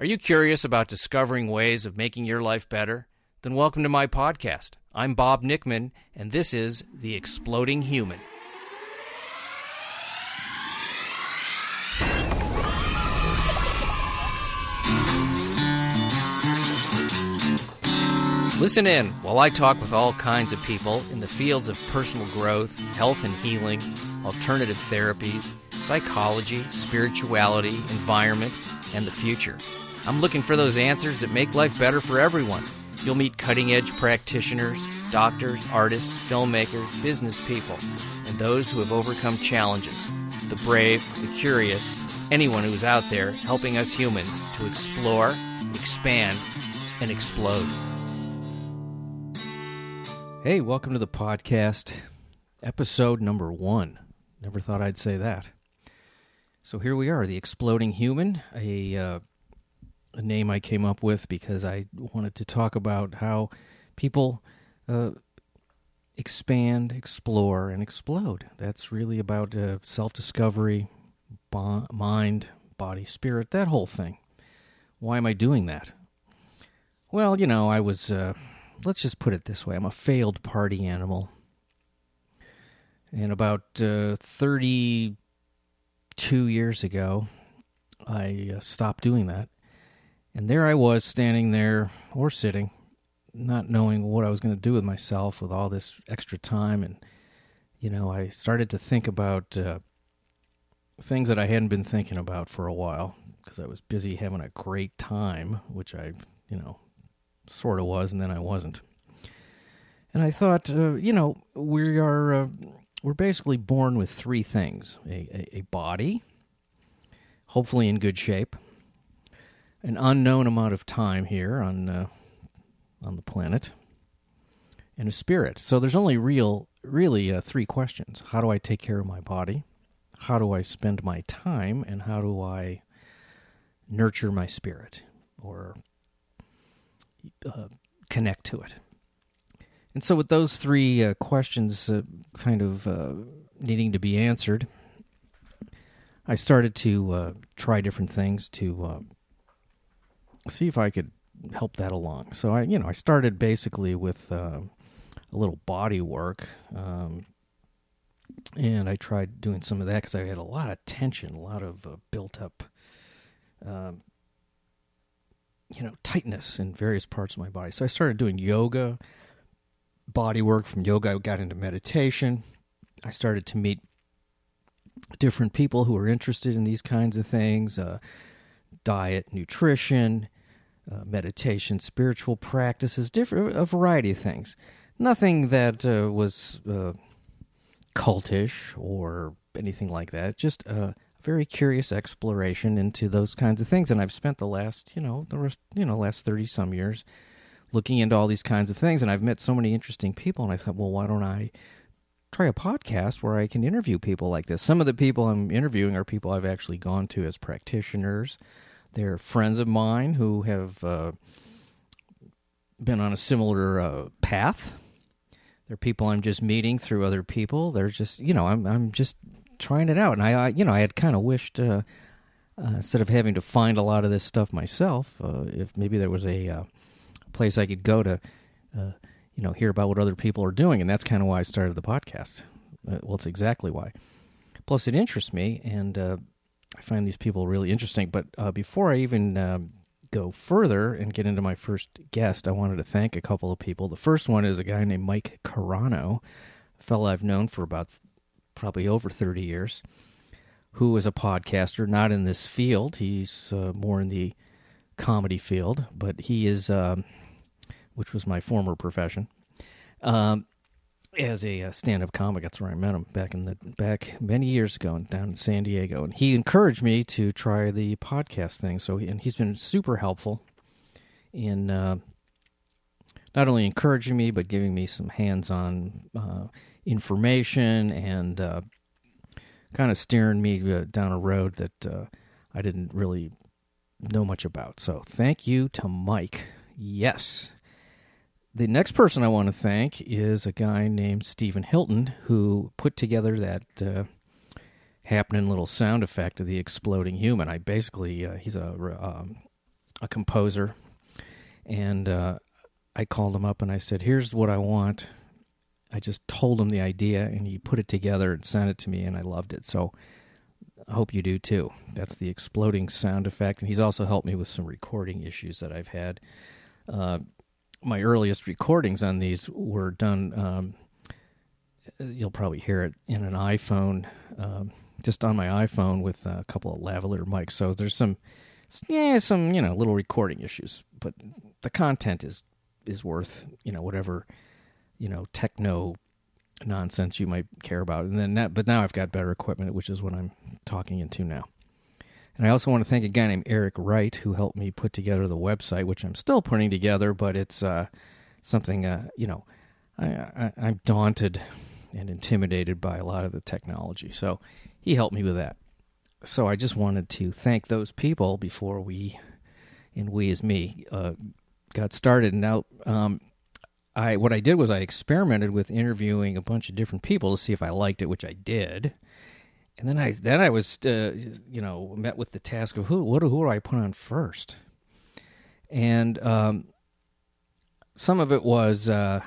Are you curious about discovering ways of making your life better? Then welcome to my podcast. I'm Bob Nickman, and this is The Exploding Human. Listen in while I talk with all kinds of people in the fields of personal growth, health and healing, alternative therapies, psychology, spirituality, environment, and the future. I'm looking for those answers that make life better for everyone. You'll meet cutting-edge practitioners, doctors, artists, filmmakers, business people, and those who have overcome challenges. The brave, the curious, anyone who's out there helping us humans to explore, expand, and explode. Hey, welcome to the podcast, episode number 1. Never thought I'd say that. So here we are, The Exploding Human, a name I came up with because I wanted to talk about how people expand, explore, and explode. That's really about self-discovery, mind, body, spirit, that whole thing. Why am I doing that? Well, you know, I was, let's just put it this way, I'm a failed party animal. And about 32 years ago, I stopped doing that. And there I was, standing there, or sitting, not knowing what I was going to do with myself with all this extra time. And, you know, I started to think about things that I hadn't been thinking about for a while, because I was busy having a great time, which I, you know, sort of was, and then I wasn't. And I thought, you know, we're basically born with three things. A body, hopefully in good shape, an unknown amount of time here on the planet, and a spirit. So there's only really three questions. How do I take care of my body? How do I spend my time? And how do I nurture my spirit or connect to it? And so with those three questions kind of needing to be answered, I started to try different things to see if I could help that along. So I started basically with a little body work, and I tried doing some of that because I had a lot of tension, a lot of built up, tightness in various parts of my body. So I started doing yoga, body work. From yoga, I got into meditation. I started to meet different people who were interested in these kinds of things, diet, nutrition, meditation, spiritual practices, a variety of things. Nothing that was cultish or anything like that, just a very curious exploration into those kinds of things. And I've spent the last 30-some years looking into all these kinds of things, and I've met so many interesting people, and I thought, well, why don't I try a podcast where I can interview people like this? Some of the people I'm interviewing are people I've actually gone to as practitioners. They're friends of mine who have been on a similar path. They're people I'm just meeting through other people. They're just, I'm just trying it out. And I had kind of wished, instead of having to find a lot of this stuff myself, if maybe there was a place I could go to, hear about what other people are doing. And that's kind of why I started the podcast. Well, it's exactly why. Plus, it interests me, and I find these people really interesting. But before I even go further and get into my first guest, I wanted to thank a couple of people. The first one is a guy named Mike Carano, a fellow I've known for about probably over 30 years, who is a podcaster, not in this field. He's more in the comedy field, but he is, which was my former profession, as a stand-up comic. That's where I met him back many years ago down in San Diego. And he encouraged me to try the podcast thing. And he's been super helpful in not only encouraging me, but giving me some hands-on information and kind of steering me down a road that I didn't really know much about. So thank you to Mike. Yes. The next person I want to thank is a guy named Stephen Hilton, who put together that happening little sound effect of the exploding human. He's a a composer, and I called him up and I said, "Here's what I want." I just told him the idea, and he put it together and sent it to me, and I loved it. So I hope you do too. That's the exploding sound effect, and he's also helped me with some recording issues that I've had. My earliest recordings on these were done, you'll probably hear it in an iPhone, just on my iPhone with a couple of lavalier mics. So there's some little recording issues, but the content is worth, whatever, techno nonsense you might care about. And then but now I've got better equipment, which is what I'm talking into now. And I also want to thank a guy named Eric Wright, who helped me put together the website, which I'm still putting together, but it's something, I'm daunted and intimidated by a lot of the technology. So he helped me with that. So I just wanted to thank those people before we as me, got started. And now what I did was I experimented with interviewing a bunch of different people to see if I liked it, which I did. And then I was met with the task of who do I put on first? And some of it was they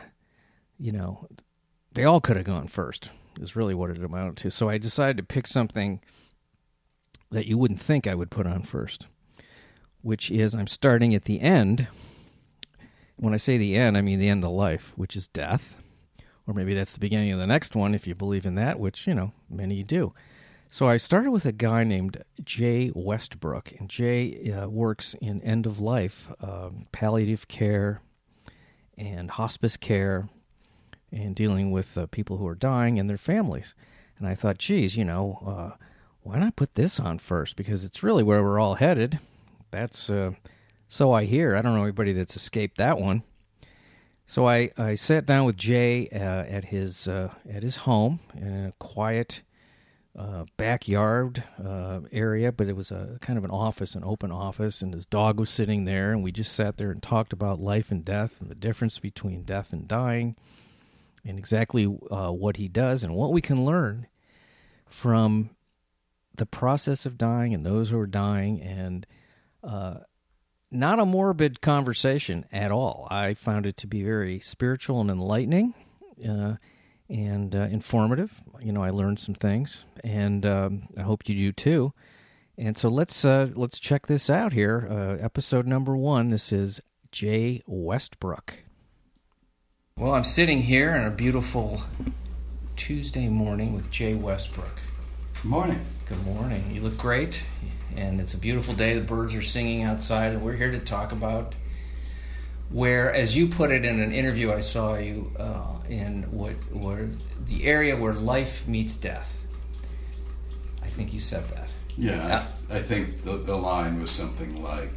all could have gone first, is really what it amounted to. So I decided to pick something that you wouldn't think I would put on first, which is I'm starting at the end. When I say the end, I mean the end of life, which is death. Or maybe that's the beginning of the next one, if you believe in that, which, many do. So I started with a guy named JAY WESTBROOK, and Jay works in end-of-life palliative care and hospice care and dealing with people who are dying and their families. And I thought, geez, why not put this on first? Because it's really where we're all headed. That's so I hear. I don't know anybody that's escaped that one. So I sat down with Jay at his home in a quiet backyard area, but it was a kind of an office, an open office, and his dog was sitting there, and we just sat there and talked about life and death and the difference between death and dying and exactly what he does and what we can learn from the process of dying and those who are dying, and not a morbid conversation at all. I found it to be very spiritual and enlightening and informative. I learned some things, and I hope you do too. And so let's check this out here. Episode number 1. This is JAY WESTBROOK. Well, I'm sitting here on a beautiful Tuesday morning with JAY WESTBROOK. Good morning. Good morning. You look great, and it's a beautiful day. The birds are singing outside, and we're here to talk about where, as you put it in an interview I saw you in, what the area where life meets death. I think you said that. Yeah, I think the line was something like,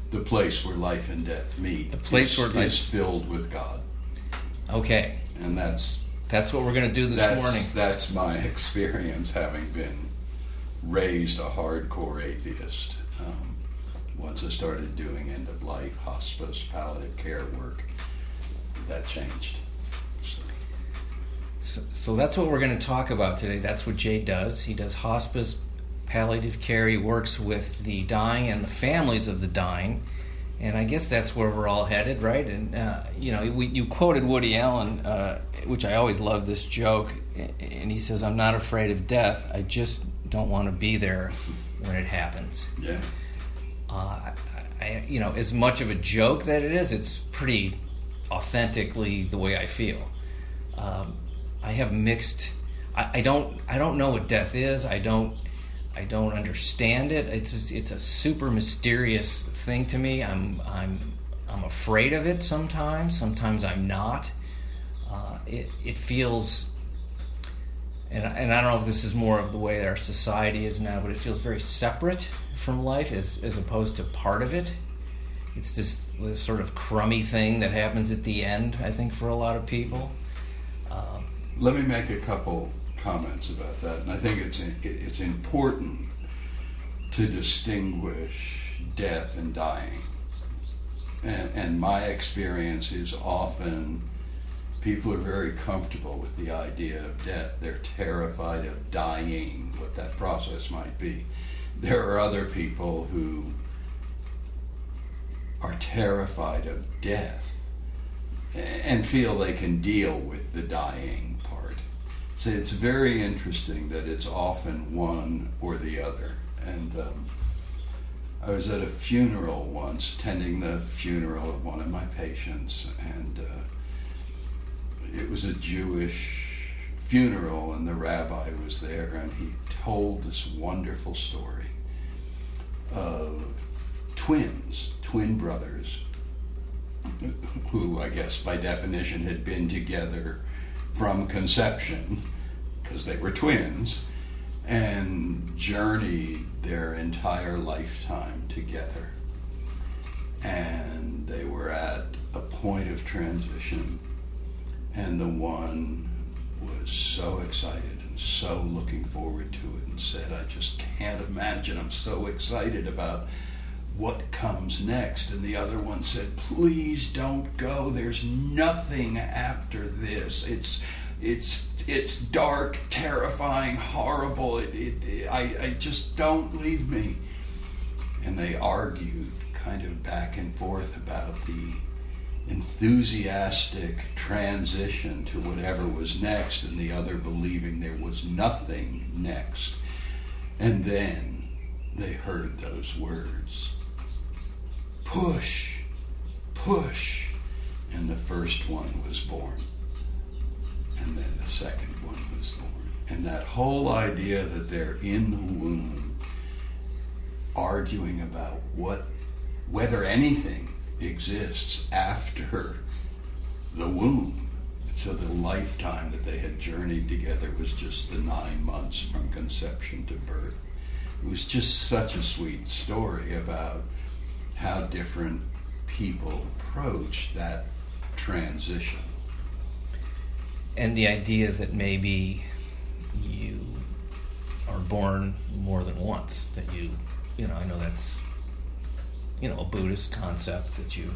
the place where life and death meet. The place where life is filled with God. Okay. And that's what we're going to do this morning. That's my experience, having been raised a hardcore atheist. Once I started doing end-of-life, hospice, palliative care work, that changed. So that's what we're going to talk about today. That's what Jay does. He does hospice, palliative care. He works with the dying and the families of the dying. And I guess that's where we're all headed, right? And, you quoted Woody Allen, which I always love this joke. And he says, "I'm not afraid of death. I just don't want to be there when it happens." Yeah. As much of a joke that it is, it's pretty authentically the way I feel. I have mixed. I don't know what death is. I don't understand it. It's a super mysterious thing to me. I'm afraid of it sometimes. Sometimes I'm not. It feels. And I don't know if this is more of the way our society is now, but it feels very separate from life as opposed to part of it. It's this sort of crummy thing that happens at the end, I think, for a lot of people. Let me make a couple comments about that. And I think it's important to distinguish death and dying. And my experience is often people are very comfortable with the idea of death. They're terrified of dying, what that process might be. There are other people who are terrified of death and feel they can deal with the dying part. So it's very interesting that it's often one or the other. And I was at a funeral once, attending the funeral of one of my patients, and it was a Jewish funeral, and the rabbi was there, and he told this wonderful story of twin brothers, who I guess by definition had been together from conception, because they were twins, and journeyed their entire lifetime together. And they were at a point of transition, and the one was so excited and so looking forward to it and said, I just can't imagine, I'm so excited about what comes next. And the other one said, please don't go, there's nothing after this. It's dark, terrifying, horrible. I just, don't leave me. And they argued kind of back and forth about the enthusiastic transition to whatever was next, and the other believing there was nothing next. And then they heard those words, push, push, and the first one was born. And then the second one was born. And that whole idea that they're in the womb arguing about whether anything exists after the womb. So the lifetime that they had journeyed together was just the 9 months from conception to birth. It was just such a sweet story about how different people approach that transition. And the idea that maybe you are born more than once, that you know, I know that's, you know, a Buddhist concept that you're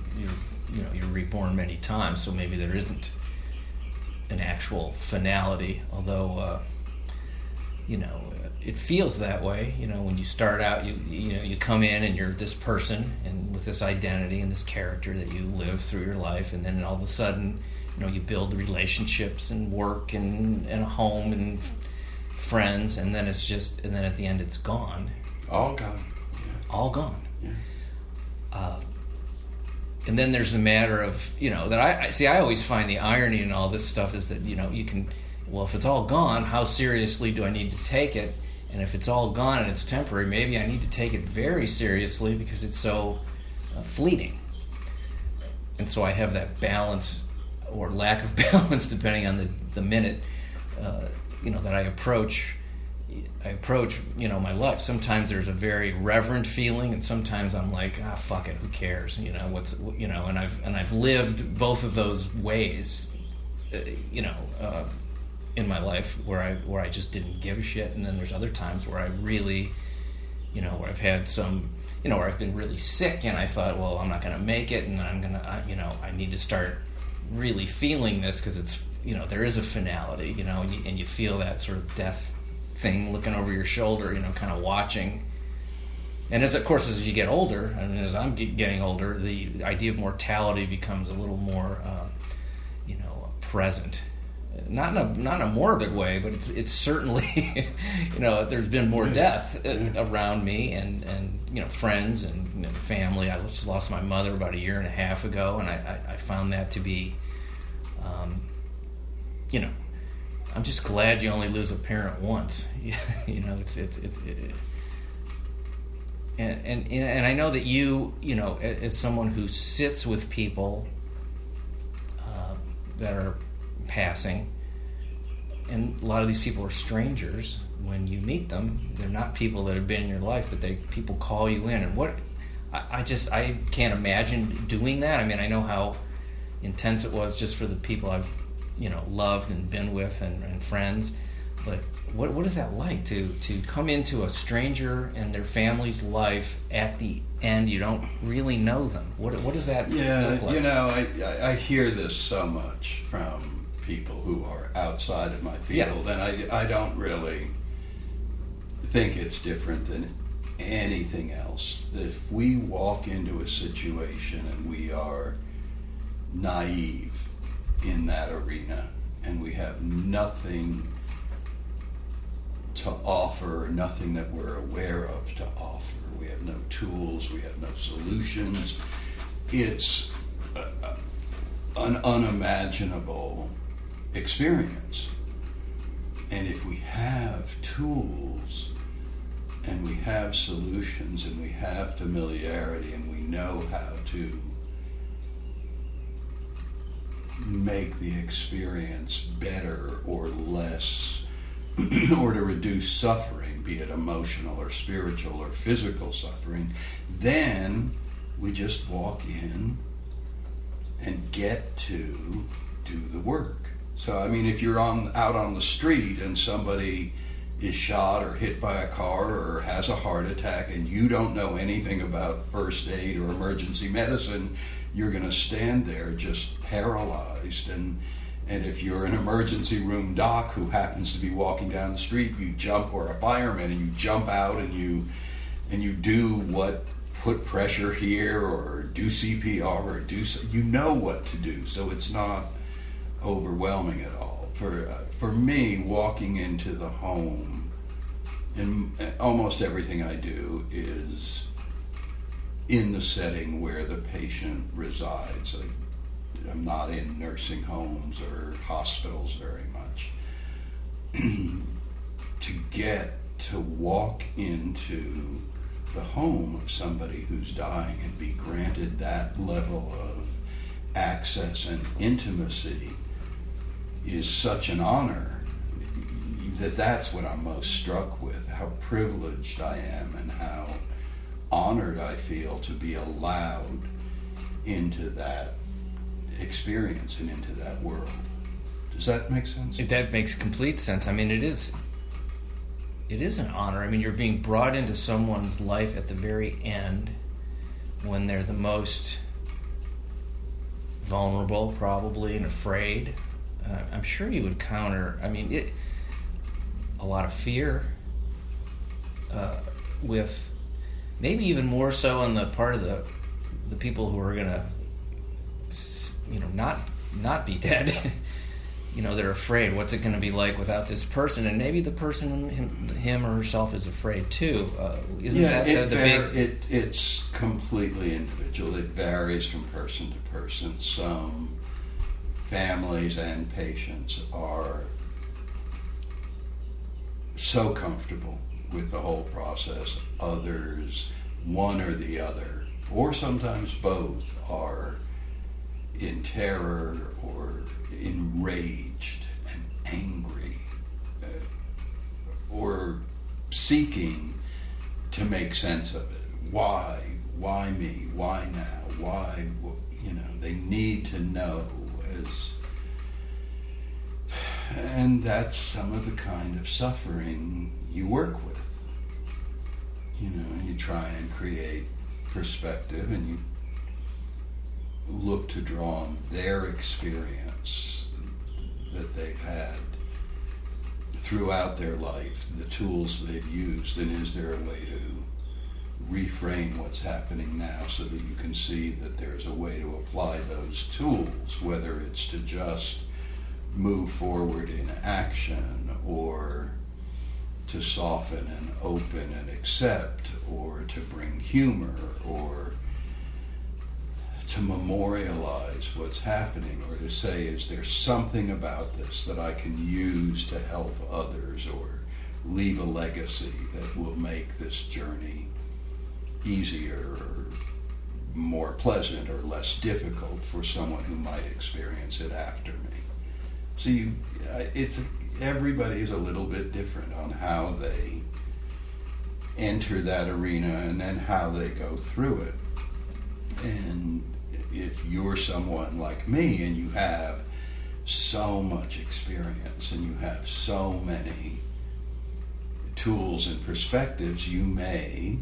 reborn many times, so maybe there isn't an actual finality, although you know, it feels that way. You know, when you start out, you come in and you're this person and with this identity and this character that you live through your life, and then all of a sudden, you know, you build relationships and work and a home and friends, and then it's just, and then at the end it's gone. All gone. Yeah. All gone. Yeah. And then there's the matter of, you know, that I always find the irony in all this stuff is that, you know, you can, well, if it's all gone, how seriously do I need to take it? And if it's all gone and it's temporary, maybe I need to take it very seriously because it's so fleeting. And so I have that balance or lack of balance depending on the minute, you know, that I approach, you know, my life. Sometimes there's a very reverent feeling, and sometimes I'm like, fuck it, who cares? You know, and I've lived both of those ways, you know, in my life where I just didn't give a shit, and then there's other times where I really, you know, where I've had some, you know, where I've been really sick, and I thought, well, I'm not going to make it, and you know, I need to start really feeling this because it's, you know, there is a finality, you know, and you feel that sort of death thing looking over your shoulder, you know, kind of watching. And as you get older, and as I'm getting older, the idea of mortality becomes a little more, you know, present. Not in a morbid way, but it's certainly, you know, there's been more death around me, and you know, friends and family. I just lost my mother about 1.5 years ago, and I found that to be, you know, I'm just glad you only lose a parent once. You know, and I know that you know, as someone who sits with people that are passing, and a lot of these people are strangers. When you meet them, they're not people that have been in your life, but people call you in. And I can't imagine doing that. I mean, I know how intense it was just for the people I've, you know, loved and been with and friends, but what is that like to come into a stranger and their family's life at the end? You don't really know them. What does that look like? You know, I hear this so much from people who are outside of my field, and I don't really think it's different than anything else. If we walk into a situation and we are naive in that arena and we have nothing to offer, nothing that we're aware of to offer, we have no tools, we have no solutions, it's an unimaginable experience. And if we have tools and we have solutions and we have familiarity and we know how to make the experience better or less, or to reduce suffering, be it emotional or spiritual or physical suffering, then we just walk in and get to do the work. So, I mean, if you're out on the street and somebody is shot or hit by a car or has a heart attack and you don't know anything about first aid or emergency medicine, you're going to stand there just paralyzed. And if you're an emergency room doc who happens to be walking down the street, you jump, or a fireman, and you jump out and you do what, put pressure here or do CPR or you know what to do. So it's not overwhelming at all. For me, walking into the home, and almost everything I do is in the setting where the patient resides. I'm not in nursing homes or hospitals very much. To get to walk into the home of somebody who's dying and be granted that level of access and intimacy is such an honor that's what I'm most struck with, how privileged I am and how honored I feel to be allowed into that experience and into that world. Does that make sense? That makes complete sense. I mean, it is an honor. I mean, you're being brought into someone's life at the very end when they're the most vulnerable, probably, and afraid. I'm sure you would counter, a lot of fear with maybe even more so on the part of the people who are going to, not be dead. They're afraid. What's it going to be like without this person? And maybe the person, him or herself, is afraid too. Isn't that the big? It's completely individual. It varies from person to person. Some families and patients are so comfortable with the whole process. Others, one or the other, or sometimes both, are in terror or enraged and angry, or seeking to make sense of it. Why me? Why now? Why? They need to know. And that's some of the kind of suffering you work with. You try and create perspective, and you look to draw on their experience that they've had throughout their life, the tools they've used, and is there a way to reframe what's happening now so that you can see that there's a way to apply those tools, whether it's to just move forward in action, or to soften and open and accept, or to bring humor, or to memorialize what's happening, or to say, is there something about this that I can use to help others, or leave a legacy that will make this journey easier or more pleasant or less difficult for someone who might experience it after me. So everybody is a little bit different on how they enter that arena and then how they go through it. And if you're someone like me and you have so much experience and you have so many tools and perspectives, you may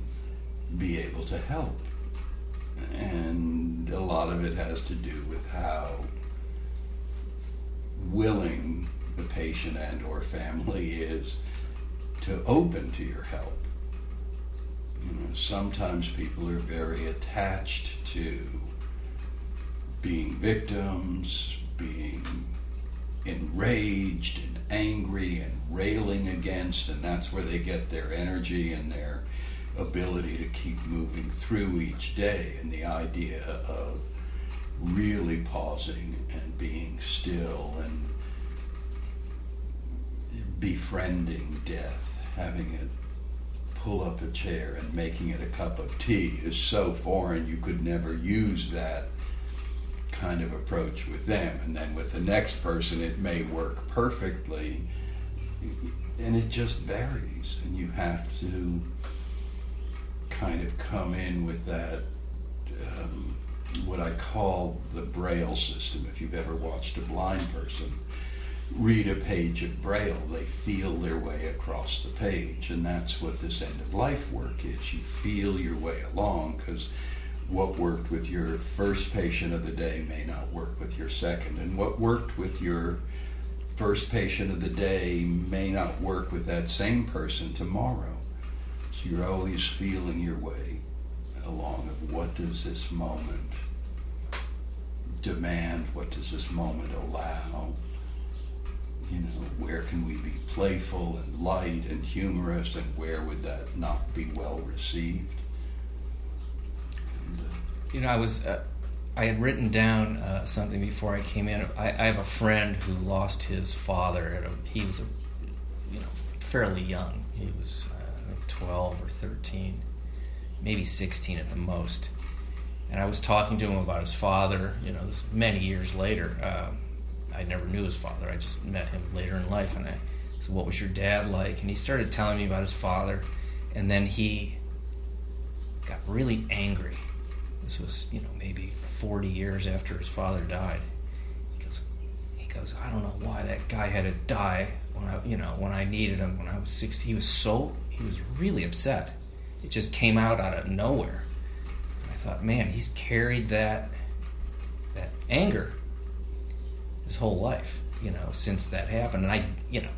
be able to help. And a lot of it has to do with how willing the patient and or family is to open to your help. sometimes people are very attached to being victims, being enraged and angry and railing against, and that's where they get their energy and their ability to keep moving through each day. And the idea of really pausing and being still and befriending death, having it pull up a chair and making it a cup of tea is so foreign. You could never use that kind of approach with them. And then with the next person it may work perfectly, and it just varies, and you have to kind of come in with that what I call the Braille system. If you've ever watched a blind person read a page of Braille, they feel their way across the page, and that's what this end-of-life work is. You feel your way along, because what worked with your first patient of the day may not work with your second, and what worked with your first patient of the day may not work with that same person tomorrow. So you're always feeling your way along of what does this moment demand, what does this moment allow, where can we be playful and light and humorous, and where would that not be well received? And, I had written down something before I came in. I have a friend who lost his father. He was fairly young. He was 12 or 13, maybe 16 at the most. And I was talking to him about his father. This many years later. I never knew his father. I just met him later in life, and I said, "What was your dad like?" And he started telling me about his father, and then he got really angry. This was, maybe 40 years after his father died. He goes, "I don't know why that guy had to die when I needed him when I was 16." He was really upset. It just came out of nowhere. And I thought, man, he's carried that anger his whole life, since that happened. And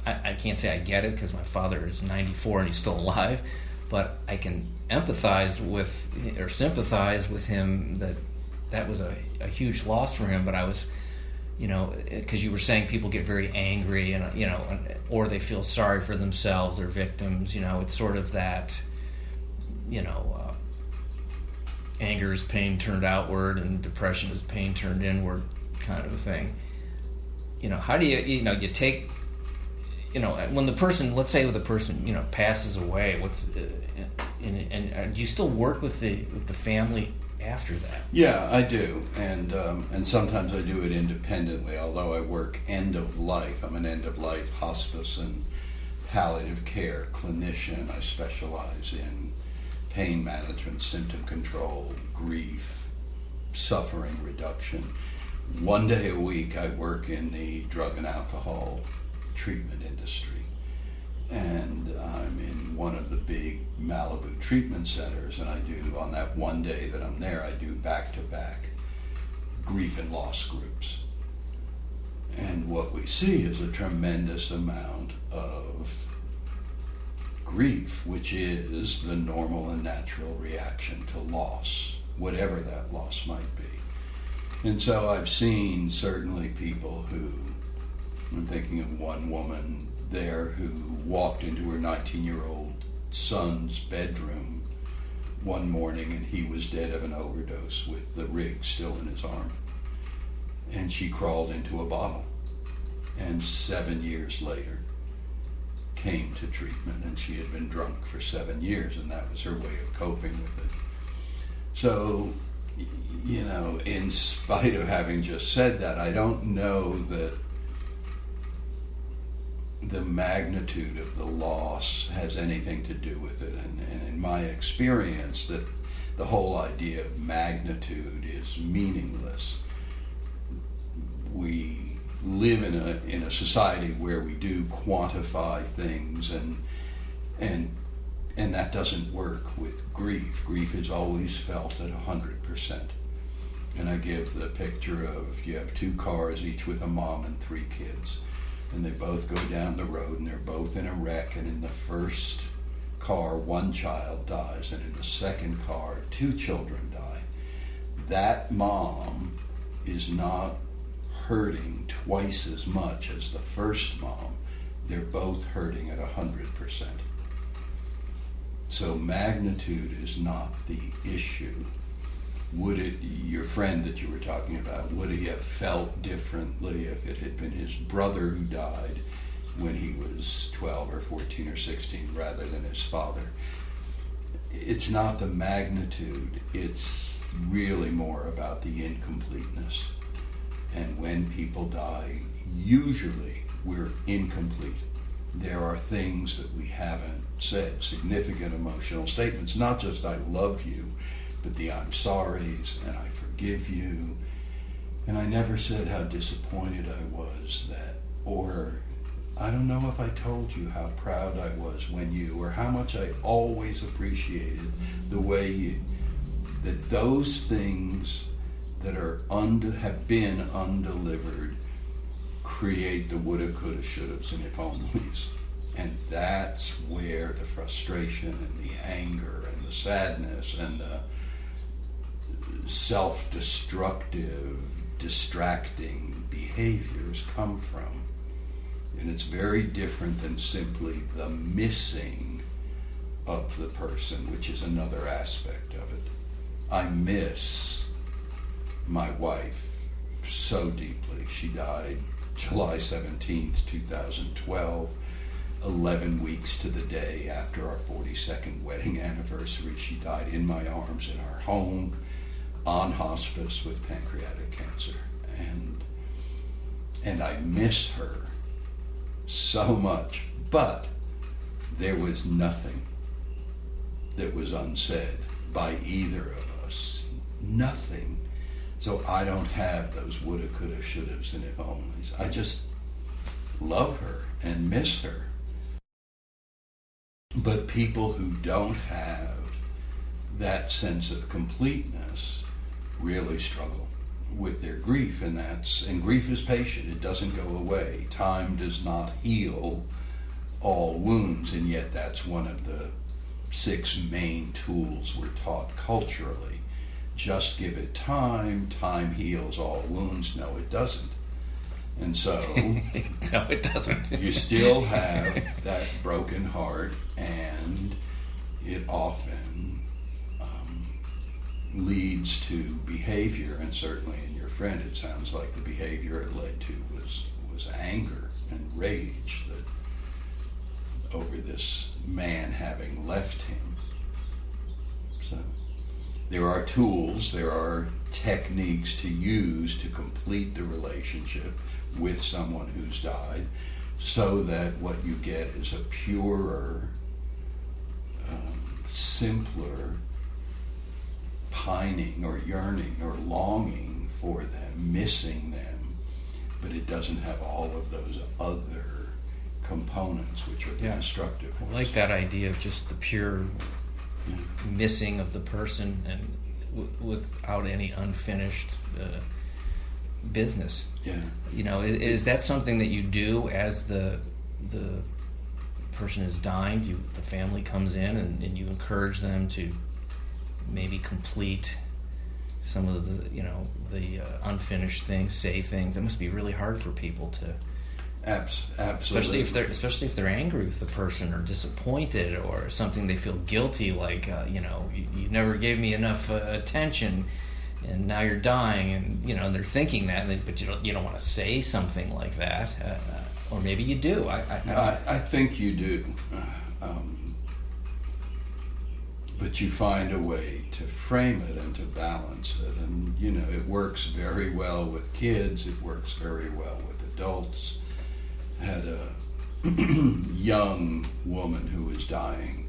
I can't say I get it, because my father is 94 and he's still alive, but I can empathize with or sympathize with him that was a huge loss for him. But I was, because you were saying people get very angry and or they feel sorry for themselves, they're victims. It's sort of that, anger is pain turned outward and depression is pain turned inward kind of a thing. How do you take, when the person, let's say the person, passes away, and do you still work with the family after that? Yeah, I do, and sometimes I do it independently, although I work end of life. I'm an end of life hospice and palliative care clinician. I specialize in pain management, symptom control, grief, suffering reduction. One day a week I work in the drug and alcohol treatment industry, and I'm in one of the big Malibu treatment centers, and I do, on that one day that I'm there, I do back-to-back grief and loss groups. And what we see is a tremendous amount of grief, which is the normal and natural reaction to loss, whatever that loss might be. And so I've seen certainly people who, I'm thinking of one woman there who walked into her 19-year-old son's bedroom one morning, and he was dead of an overdose with the rig still in his arm. And she crawled into a bottle, and 7 years later came to treatment, and she had been drunk for 7 years, and that was her way of coping with it. So, in spite of having just said that, I don't know that the magnitude of the loss has anything to do with it. And in my experience, that the whole idea of magnitude is meaningless. We live in a society where we do quantify things, and that doesn't work with grief. Grief is always felt at 100%. And I give the picture of, you have two cars, each with a mom and 3 kids, and they both go down the road, and they're both in a wreck, and in the first car, one child dies, and in the second car, two children die, that mom is not hurting twice as much as the first mom. They're both hurting at 100%. So magnitude is not the issue. Would it, your friend that you were talking about, would he have felt differently if it had been his brother who died when he was 12 or 14 or 16 rather than his father? It's not the magnitude, it's really more about the incompleteness. And when people die, usually we're incomplete. There are things that we haven't said, significant emotional statements, not just I love you, but the I'm sorry's and I forgive you. And I never said how disappointed I was that, or I don't know if I told you how proud I was when you, or how much I always appreciated the way you, that those things that are have been undelivered create the woulda, coulda, shouldas, and if onlys. And that's where the frustration and the anger and the sadness and the self-destructive, distracting behaviors come from. And it's very different than simply the missing of the person, which is another aspect of it. I miss my wife so deeply. She died July 17th, 2012, 11 weeks to the day after our 42nd wedding anniversary. She died in my arms in our home on hospice with pancreatic cancer. And I miss her so much, but there was nothing that was unsaid by either of us. Nothing. So I don't have those woulda, coulda, shouldas, and if onlys. I just love her and miss her. But people who don't have that sense of completeness really struggle with their grief, and grief is patient. It doesn't go away. Time does not heal all wounds, and yet that's one of the 6 main tools we're taught culturally. Just give it time. Time heals all wounds. No, it doesn't. And so no, it doesn't. You still have that broken heart, and it often leads to behavior, and certainly in your friend it sounds like the behavior it led to was anger and rage that over this man having left him. So there are tools, there are techniques to use to complete the relationship with someone who's died, so that what you get is a purer, simpler pining or yearning or longing for them, missing them, but it doesn't have all of those other components which are the destructive ones. I like that idea of just the pure missing of the person and without any unfinished business. Yeah. You know, is that something that you do as the person is dying? The family comes in and you encourage them to maybe complete some of the unfinished things, say things. That must be really hard for people to. Absolutely. Especially if they're angry with the person or disappointed or something, they feel guilty, like you never gave me enough attention, and now you're dying, and they're thinking that, but you don't want to say something like that, or maybe you do. I think you do, but you find a way to frame it and to balance it, and it works very well with kids. It works very well with adults. Had a young woman who was dying,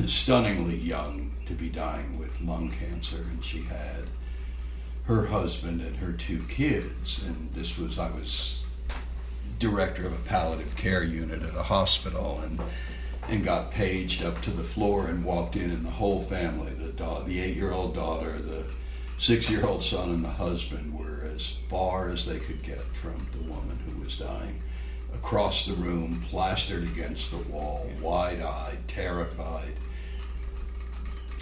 stunningly young to be dying with lung cancer, and she had her husband and her 2 kids, and I was director of a palliative care unit at a hospital, and got paged up to the floor and walked in, and the whole family, the 8-year-old daughter, the 6-year-old son, and the husband were as far as they could get from the woman who was dying. across the room, plastered against the wall, wide-eyed, terrified.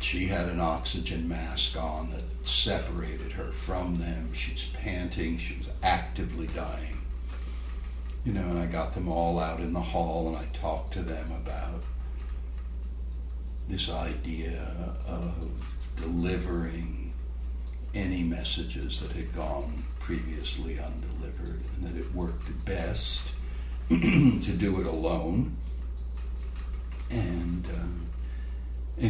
She had an oxygen mask on that separated her from them. She's panting. She was actively dying. You know, and I got them all out in the hall, and I talked to them about this idea of delivering any messages that had gone previously undelivered, and that it worked best to do it alone, and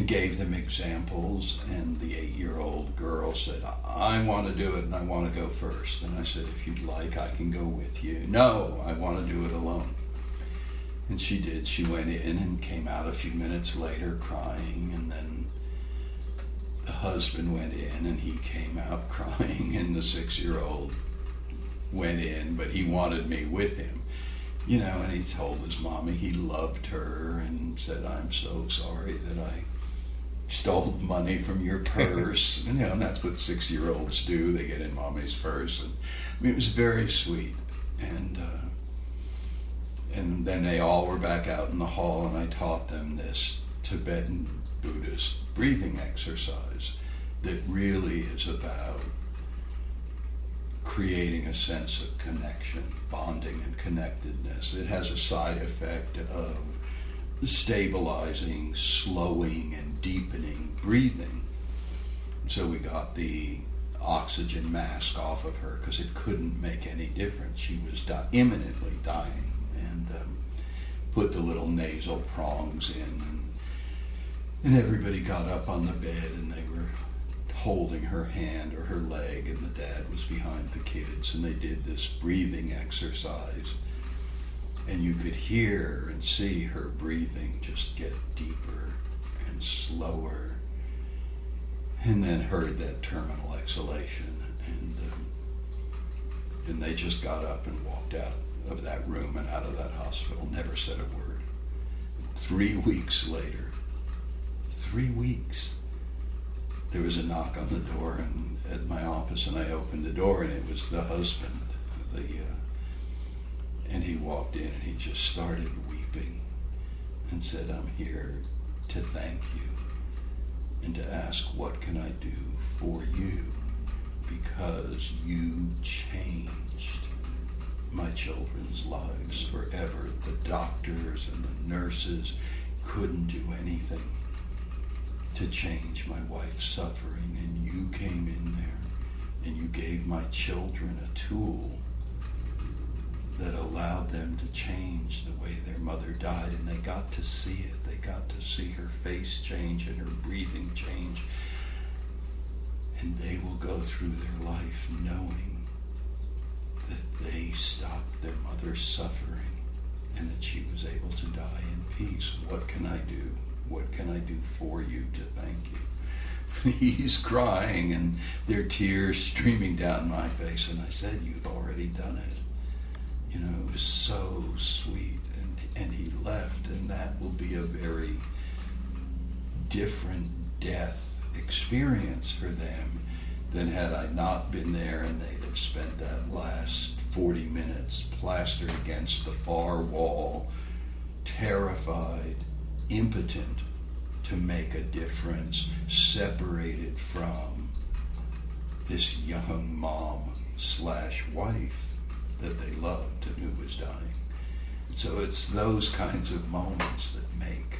gave them examples. And the 8-year-old girl said, I want to do it, and I want to go first. And I said, if you'd like, I can go with you. No, I want to do it alone. And she did. She went in and came out a few minutes later crying, and then the husband went in and he came out crying, and the 6-year-old went in, but he wanted me with him. You know, and he told his mommy he loved her and said, I'm so sorry that I stole money from your purse. You know, and that's what 6-year-olds do. They get in mommy's purse. And I mean, it was very sweet. And then they all were back out in the hall, and I taught them this Tibetan Buddhist breathing exercise that really is about creating a sense of connection, bonding and connectedness. It has a side effect of stabilizing, slowing, and deepening breathing. So we got the oxygen mask off of her because it couldn't make any difference. She was imminently dying, and put the little nasal prongs in, and everybody got up on the bed, and they were holding her hand or her leg, and the dad was behind the kids, and they did this breathing exercise, and you could hear and see her breathing just get deeper and slower, and then heard that terminal exhalation, and they just got up and walked out of that room and out of that hospital, never said a word. 3 weeks later, 3 weeks, there was a knock on the door at my office, and I opened the door, and it was the husband. And he walked in, and he just started weeping and said, I'm here to thank you and to ask, what can I do for you? Because you changed my children's lives forever. The doctors and the nurses couldn't do anything to change my wife's suffering, and you came in there and you gave my children a tool that allowed them to change the way their mother died, and they got to see it. They got to see her face change and her breathing change, and they will go through their life knowing that they stopped their mother's suffering and that she was able to die in peace. What can I do? What can I do for you to thank you? He's crying, and there are tears streaming down my face, and I said, you've already done it. You know, it was so sweet, and he left, and that will be a very different death experience for them than had I not been there, and they'd have spent that last 40 minutes plastered against the far wall, terrified, impotent to make a difference, separated from this young mom/wife that they loved and who was dying. So it's those kinds of moments that make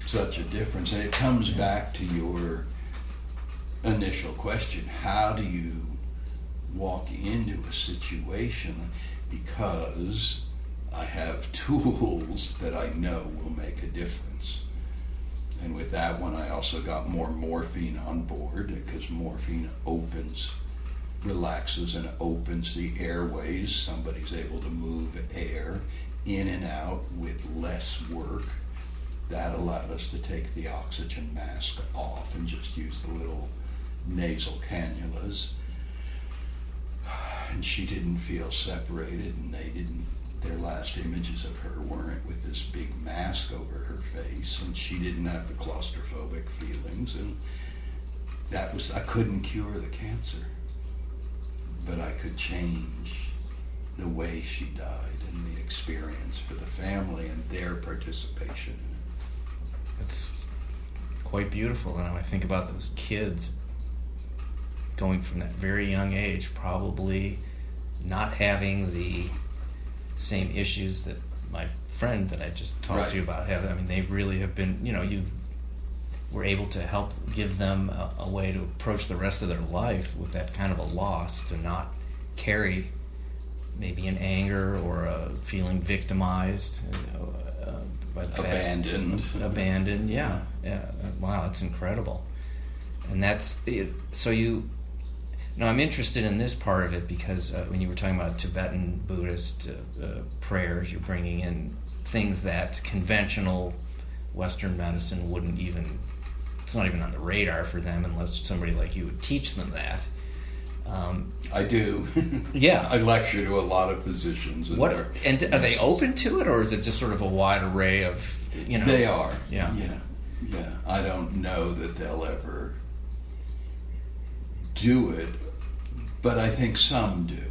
such a difference. And it comes back to your initial question, how do you walk into a situation? Because I have tools that I know will make a difference. And with that one, I also got more morphine on board, because morphine relaxes and opens the airways. Somebody's able to move air in and out with less work. That allowed us to take the oxygen mask off and just use the little nasal cannulas. And she didn't feel separated, and their last images of her weren't with this big mask over her face, and she didn't have the claustrophobic feelings, and I couldn't cure the cancer, but I could change the way she died and the experience for the family and their participation in it. It's quite beautiful. And I think about those kids going from that very young age, probably not having the same issues that my friend that I just talked to you about have. I mean, they really have been, you were able to help give them a way to approach the rest of their life with that kind of a loss, to not carry maybe an anger or a feeling victimized, by the abandoned. Yeah. Wow, that's incredible. And that's it. So I'm interested in this part of it because when you were talking about Tibetan Buddhist prayers, you're bringing in things that conventional Western medicine wouldn't even, it's not even on the radar for them unless somebody like you would teach them that. I do. Yeah. I lecture to a lot of physicians. And are they open to it, or is it just sort of a wide array of, They are. Yeah. Yeah. I don't know that they'll ever do it, but I think some do.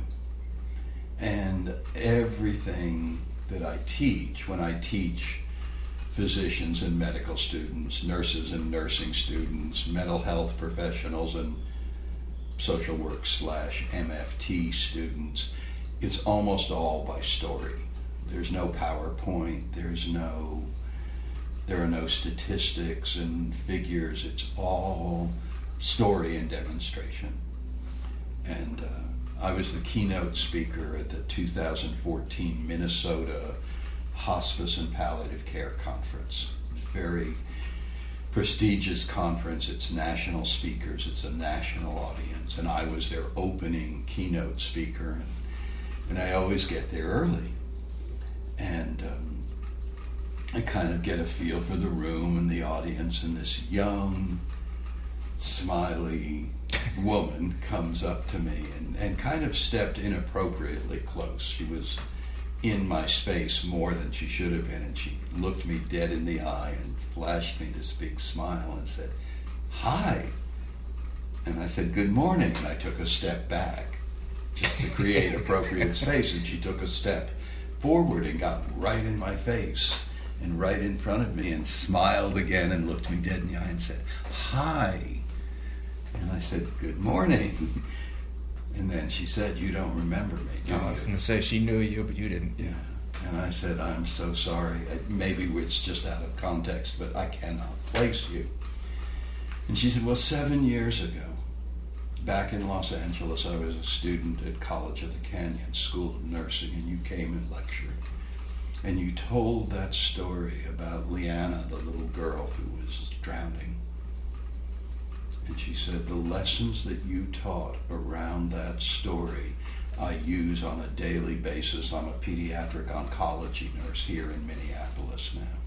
And everything that I teach, when I teach physicians and medical students, nurses and nursing students, mental health professionals and social work / MFT students, it's almost all by story. There's no PowerPoint, there are no statistics and figures. It's all story and demonstration. And I was the keynote speaker at the 2014 Minnesota Hospice and Palliative Care Conference. Very prestigious conference. It's national speakers. It's a national audience. And I was their opening keynote speaker. And I always get there early. And I kind of get a feel for the room and the audience. And this young, smiley woman comes up to me and kind of stepped inappropriately close. She was in my space more than she should have been, and she looked me dead in the eye and flashed me this big smile and said, "Hi." And I said, "Good morning." And I took a step back just to create appropriate space, and she took a step forward and got right in my face and right in front of me and smiled again and looked me dead in the eye and said, "Hi." And I said, "Good morning." And then she said, "You don't remember me, do you?" I was going to say, she knew you, but you didn't. Yeah. And I said, "I'm so sorry. Maybe it's just out of context, but I cannot place you." And she said, "Well, 7 years ago, back in Los Angeles, I was a student at College of the Canyon School of Nursing, and you came and lectured. And you told that story about Leanna, the little girl who was drowning. And she said, the lessons that you taught around that story I use on a daily basis. I'm a pediatric oncology nurse here in Minneapolis now."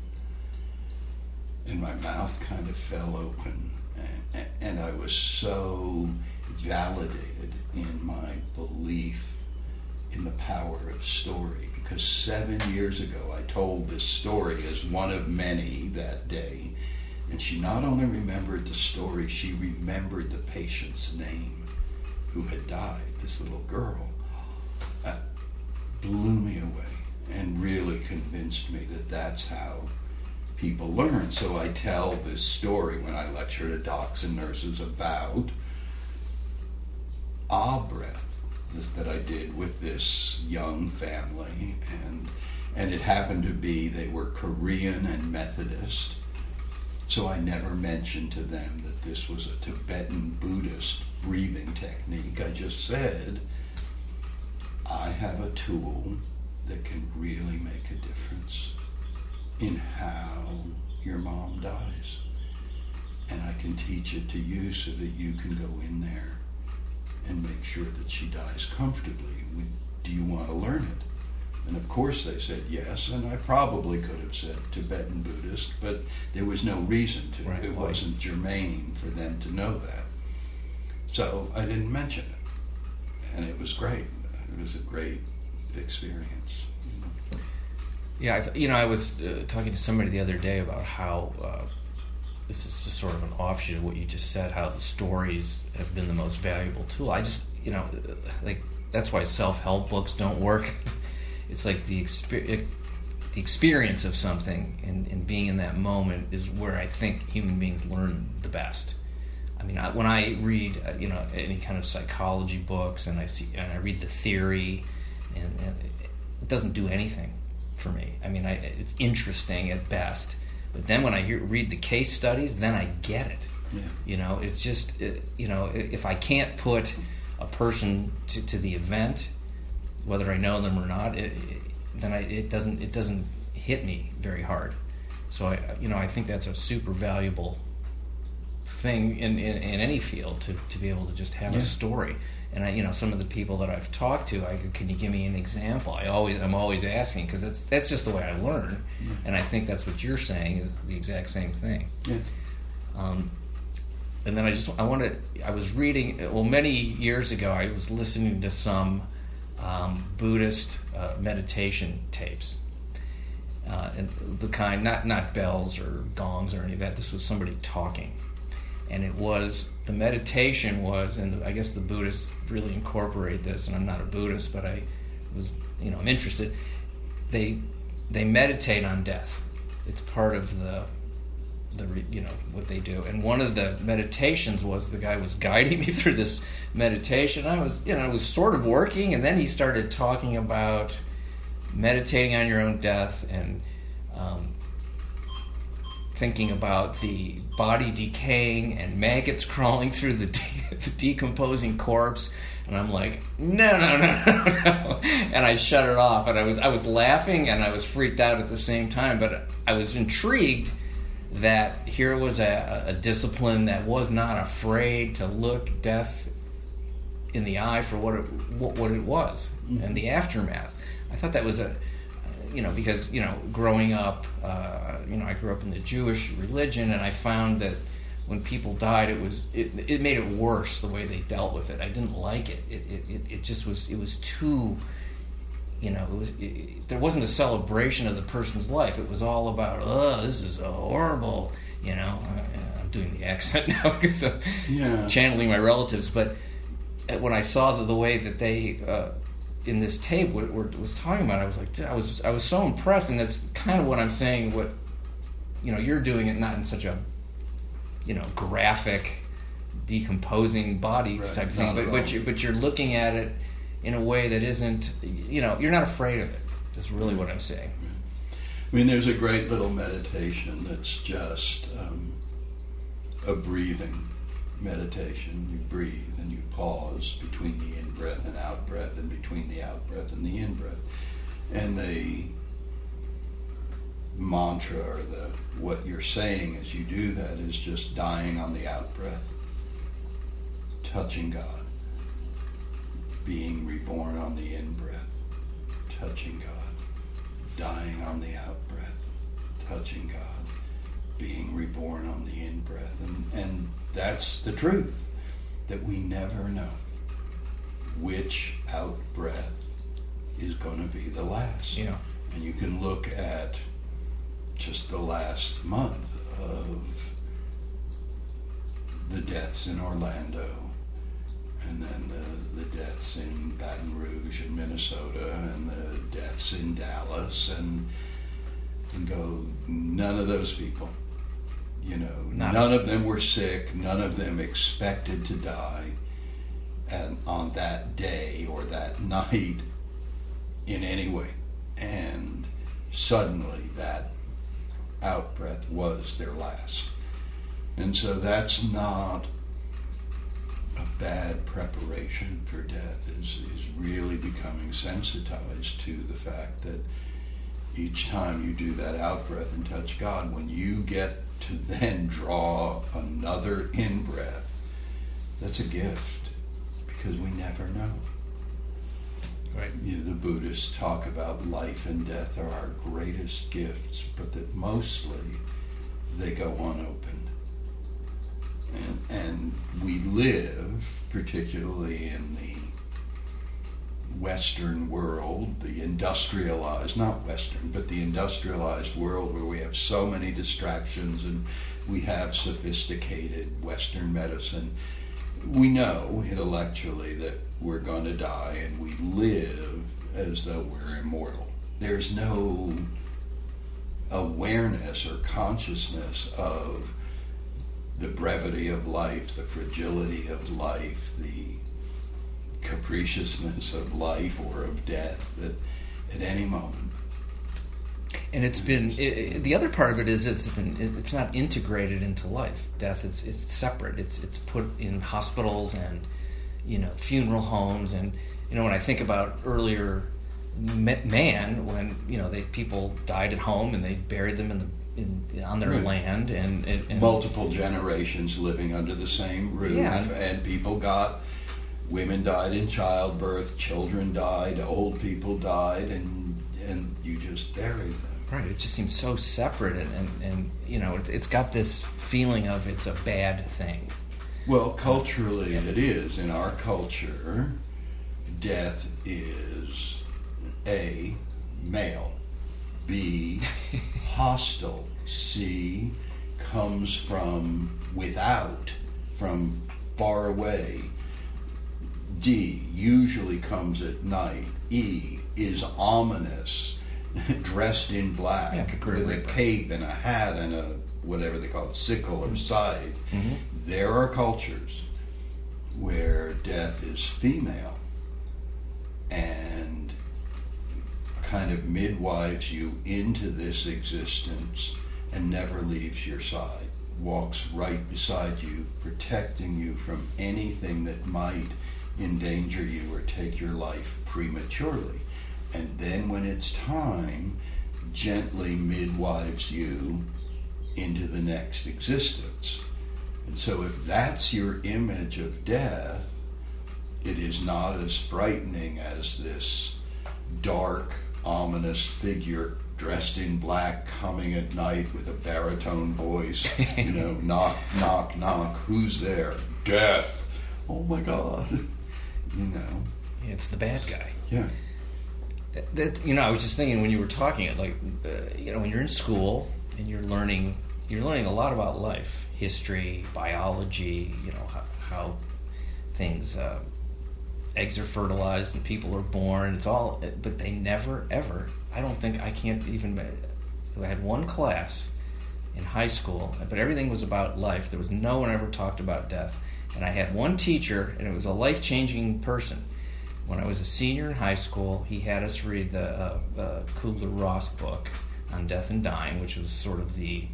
And my mouth kind of fell open, and I was so validated in my belief in the power of story, because 7 years ago I told this story as one of many that day. And she not only remembered the story, she remembered the patient's name who had died, this little girl. That blew me away and really convinced me that that's how people learn. So I tell this story when I lecture to docs and nurses about breath that I did with this young family. And it happened to be they were Korean and Methodist. So I never mentioned to them that this was a Tibetan Buddhist breathing technique. I just said, I have a tool that can really make a difference in how your mom dies. And I can teach it to you so that you can go in there and make sure that she dies comfortably. Do you want to learn it? And of course they said yes, and I probably could have said Tibetan Buddhist, but there was no reason to. Right. It wasn't germane for them to know that. So I didn't mention it. And it was great. It was a great experience. Yeah, I was talking to somebody the other day about how this is just sort of an offshoot of what you just said, how the stories have been the most valuable tool. I just, like, that's why self-help books don't work. It's like the experience of something and being in that moment is where I think human beings learn the best. I mean, when I read, any kind of psychology books, and I read the theory, and it doesn't do anything for me. I mean, it's interesting at best, but then when I read the case studies, then I get it. Yeah. It's just, if I can't put a person to the event, whether I know them or not, then it doesn't hit me very hard. So I think that's a super valuable thing in any field to be able to just have a story. And some of the people that I've talked to, can you give me an example? I'm always asking, because that's just the way I learn, and I think that's what you're saying is the exact same thing. Yeah. And then I was reading, many years ago, I was listening to some Buddhist meditation tapes, and the kind, not bells or gongs or any of that. This was somebody talking. And the meditation was, and I guess the Buddhists really incorporate this, and I'm not a Buddhist, but I'm interested. They meditate on death. It's part of the what they do. And one of the meditations was, the guy was guiding me through this meditation. I was, it was sort of working, and then he started talking about meditating on your own death and thinking about the body decaying and maggots crawling through the decomposing corpse, and I'm like, no, and I shut it off, and I was laughing and I was freaked out at the same time, but I was intrigued that here was a discipline that was not afraid to look death in the eye for what it was, and the aftermath. I thought that was because growing up, I grew up in the Jewish religion, and I found that when people died, it made it worse the way they dealt with it. I didn't like it. It just was. It was too. There wasn't a celebration of the person's life. It was all about, this is horrible. I'm doing the accent now because I'm channeling my relatives. But when I saw the way that they in this tape was talking about, I was like, I was so impressed, and that's kind of what I'm saying. What you're doing it not in such a graphic, decomposing body type thing, but you're looking at it in a way that isn't, you're not afraid of it. That's really what I'm saying. I mean, there's a great little meditation that's just a breathing meditation. You breathe and you pause between the in-breath and out-breath, and between the out-breath and the in-breath. And the mantra, or what you're saying as you do that, is just dying on the out-breath, touching God. Being reborn on the in-breath, touching God. Dying on the out-breath, touching God. Being reborn on the in-breath. And that's the truth, that we never know which out-breath is going to be the last. Yeah. And you can look at just the last month of the deaths in Orlando, and then the deaths in Baton Rouge in Minnesota, and the deaths in Dallas, and go, none of those people, none of them were sick, none of them expected to die, and on that day or that night in any way. And suddenly that out-breath was their last. And so that's not a bad preparation for death, is really becoming sensitized to the fact that each time you do that out-breath and touch God, when you get to then draw another in-breath, that's a gift, because we never know. Right. The Buddhists talk about life and death are our greatest gifts, but that mostly they go unopened. And we live, particularly in the Western world, the industrialized, not Western, but the industrialized world, where we have so many distractions and we have sophisticated Western medicine. We know intellectually that we're going to die, and we live as though we're immortal. There's no awareness or consciousness of the brevity of life, the fragility of life, the capriciousness of life or of death, that at any moment. And it's been the other part of it is it's not integrated into life. Death is separate. It's put in hospitals and funeral homes, and when I think about earlier man, when people died at home and they buried them on their land, and multiple generations living under the same roof, and women died in childbirth, children died, old people died, and you just buried them. Right, it just seems so separate, and it's got this feeling of it's a bad thing. Well, culturally it is. In our culture, death is A, male, B, hostile, C, comes from without, from far away, D, usually comes at night, E, is ominous, dressed in black, with a cape and a hat and a whatever they call it, sickle or scythe. Mm-hmm. There are cultures where death is female and kind of midwives you into this existence and never leaves your side, walks right beside you, protecting you from anything that might endanger you or take your life prematurely. And then when it's time, gently midwives you into the next existence. And so if that's your image of death, it is not as frightening as this dark, ominous figure dressed in black coming at night with a baritone voice, knock, knock, knock, who's there? Death. Oh my God. It's the bad guy. Yeah. I was just thinking when you were talking, when you're in school and you're learning a lot about life, history, biology, how things, eggs are fertilized and people are born. It's all, but they never ever. I had one class in high school, but everything was about life. There was no one ever talked about death, and I had one teacher, and it was a life-changing person. When I was a senior in high school, he had us read the Kubler-Ross book on death and dying, which was sort of the,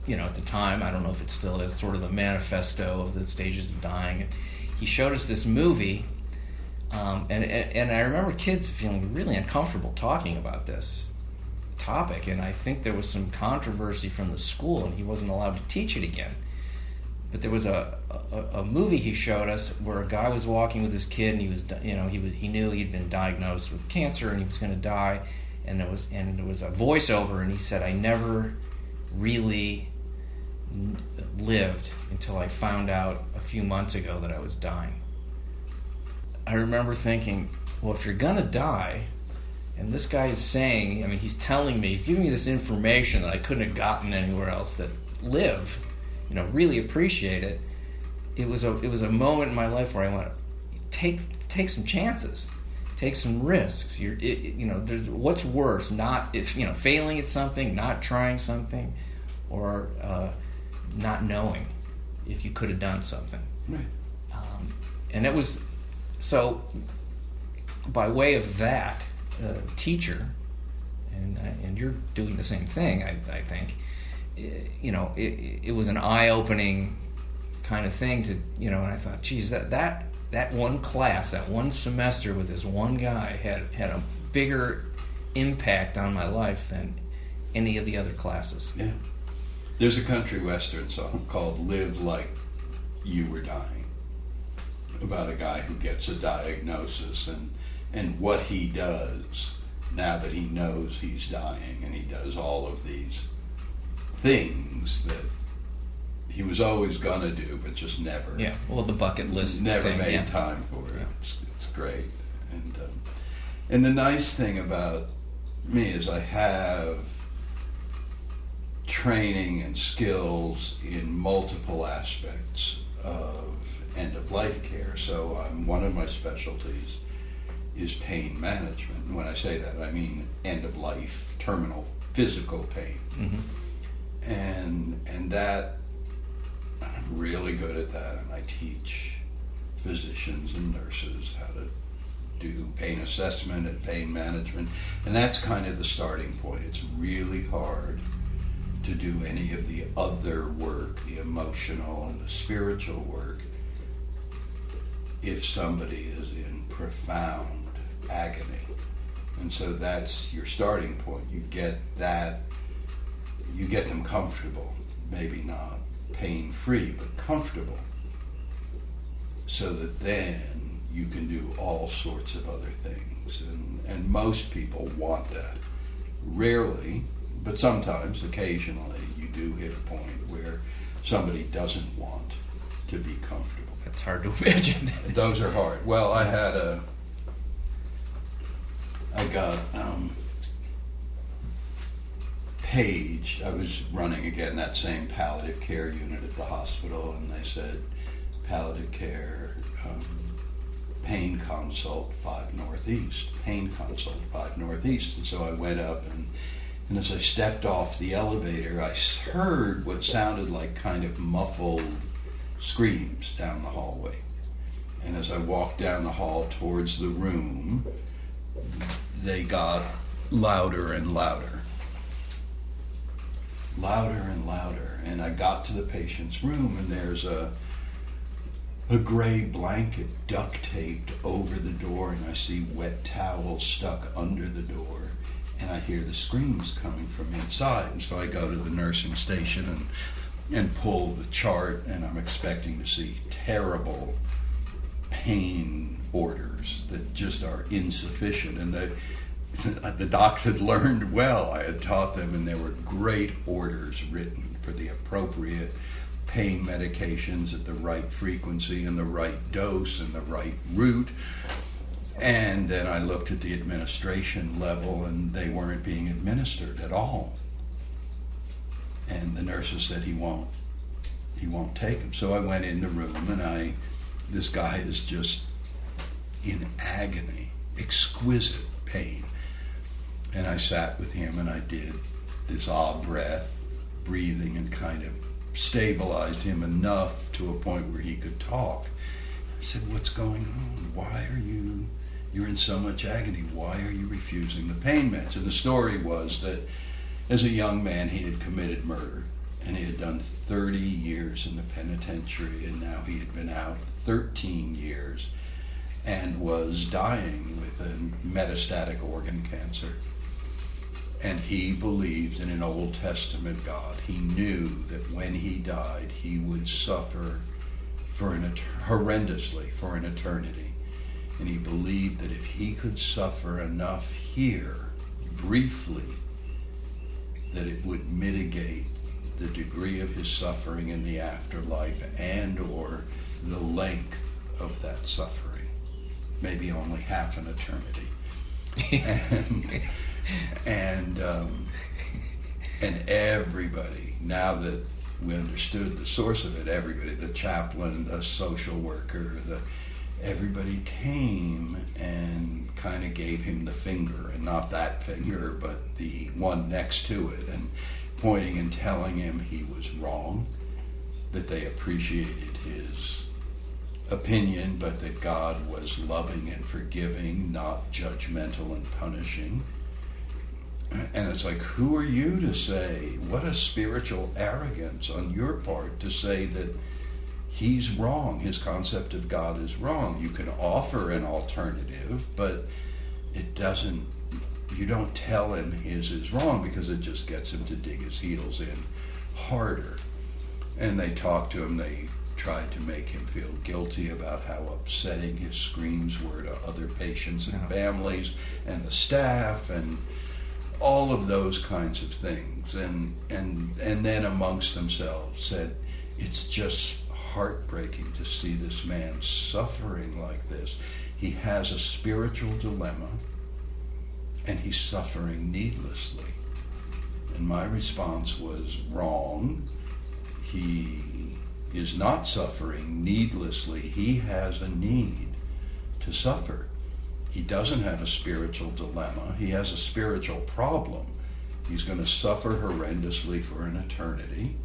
at the time, I don't know if it still is, sort of the manifesto of the stages of dying. And he showed us this movie, and I remember kids feeling really uncomfortable talking about this topic, and I think there was some controversy from the school, and he wasn't allowed to teach it again. But there was a movie he showed us where a guy was walking with his kid, and he knew he'd been diagnosed with cancer and he was going to die, and there was a voiceover, and he said, "I never really lived until I found out a few months ago that I was dying." I remember thinking, well, if you're going to die, and this guy is saying, he's telling me, he's giving me this information that I couldn't have gotten anywhere else, that live. Really appreciate it. It was a moment in my life where I went, take some chances, take some risks. There's what's worse, failing at something, not trying something, or not knowing if you could have done something. Right. And it was so. By way of that teacher, and you're doing the same thing, I think. It was an eye-opening kind of thing to, and I thought, geez, that one class, that one semester with this one guy had a bigger impact on my life than any of the other classes. Yeah. There's a country western song called "Live Like You Were Dying," about a guy who gets a diagnosis and what he does now that he knows he's dying, and he does all of these things that he was always gonna do, but just never. Yeah, well, the bucket list. Never thing, made time for it. Yeah. It's great, and the nice thing about me is I have training and skills in multiple aspects of end-of-life care. So one of my specialties is pain management. And when I say that, I mean end-of-life, terminal, physical pain. Mm-hmm. And that, I'm really good at that, and I teach physicians and nurses how to do pain assessment and pain management, and that's kind of the starting point. It's really hard to do any of the other work, the emotional and the spiritual work, if somebody is in profound agony. And so that's your starting point. You get that, you get them comfortable, maybe not pain-free, but comfortable, so that then you can do all sorts of other things. And most people want that. Rarely, but sometimes, occasionally, you do hit a point where somebody doesn't want to be comfortable. That's hard to imagine. Those are hard. Well, I got paged. I was running again that same palliative care unit at the hospital, and they said, palliative care, pain consult 5 Northeast, pain consult 5 Northeast. And so I went up, and as I stepped off the elevator, I heard what sounded like kind of muffled screams down the hallway. And as I walked down the hall towards the room, they got louder and louder. Louder and louder. And I got to the patient's room, and there's a gray blanket duct taped over the door, and I see wet towels stuck under the door, and I hear the screams coming from inside. And so I go to the nursing station and pull the chart, and I'm expecting to see terrible pain orders that just are insufficient. And the docs had learned well. I had taught them, and there were great orders written for the appropriate pain medications at the right frequency and the right dose and the right route. And then I looked at the administration level, and they weren't being administered at all. And the nurses said, he won't take them. So I went in the room, and this guy is just in agony, exquisite pain. And I sat with him, and I did this odd breath, breathing, and kind of stabilized him enough to a point where he could talk. I said, what's going on? Why are you're in so much agony? Why are you refusing the pain meds? And the story was that as a young man, he had committed murder, and he had done 30 years in the penitentiary, and now he had been out 13 years and was dying with a metastatic organ cancer. And he believed in an Old Testament God. He knew that when he died, he would suffer horrendously for an eternity. And he believed that if he could suffer enough here, briefly, that it would mitigate the degree of his suffering in the afterlife and or the length of that suffering. Maybe only half an eternity. And everybody, now that we understood the source of it, everybody, the chaplain, the social worker, everybody came and kind of gave him the finger, and not that finger, but the one next to it, and pointing and telling him he was wrong, that they appreciated his opinion, but that God was loving and forgiving, not judgmental and punishing. And it's like, who are you to say, what a spiritual arrogance on your part to say that he's wrong, his concept of God is wrong. You can offer an alternative, but you don't tell him his is wrong, because it just gets him to dig his heels in harder. And they talked to him, they tried to make him feel guilty about how upsetting his screams were to other patients and families and the staff and all of those kinds of things. And then amongst themselves said, it's just heartbreaking to see this man suffering like this. He has a spiritual dilemma, and he's suffering needlessly. And my response was, wrong. He is not suffering needlessly. He has a need to suffer. He doesn't have a spiritual dilemma. He has a spiritual problem. He's going to suffer horrendously for an eternity.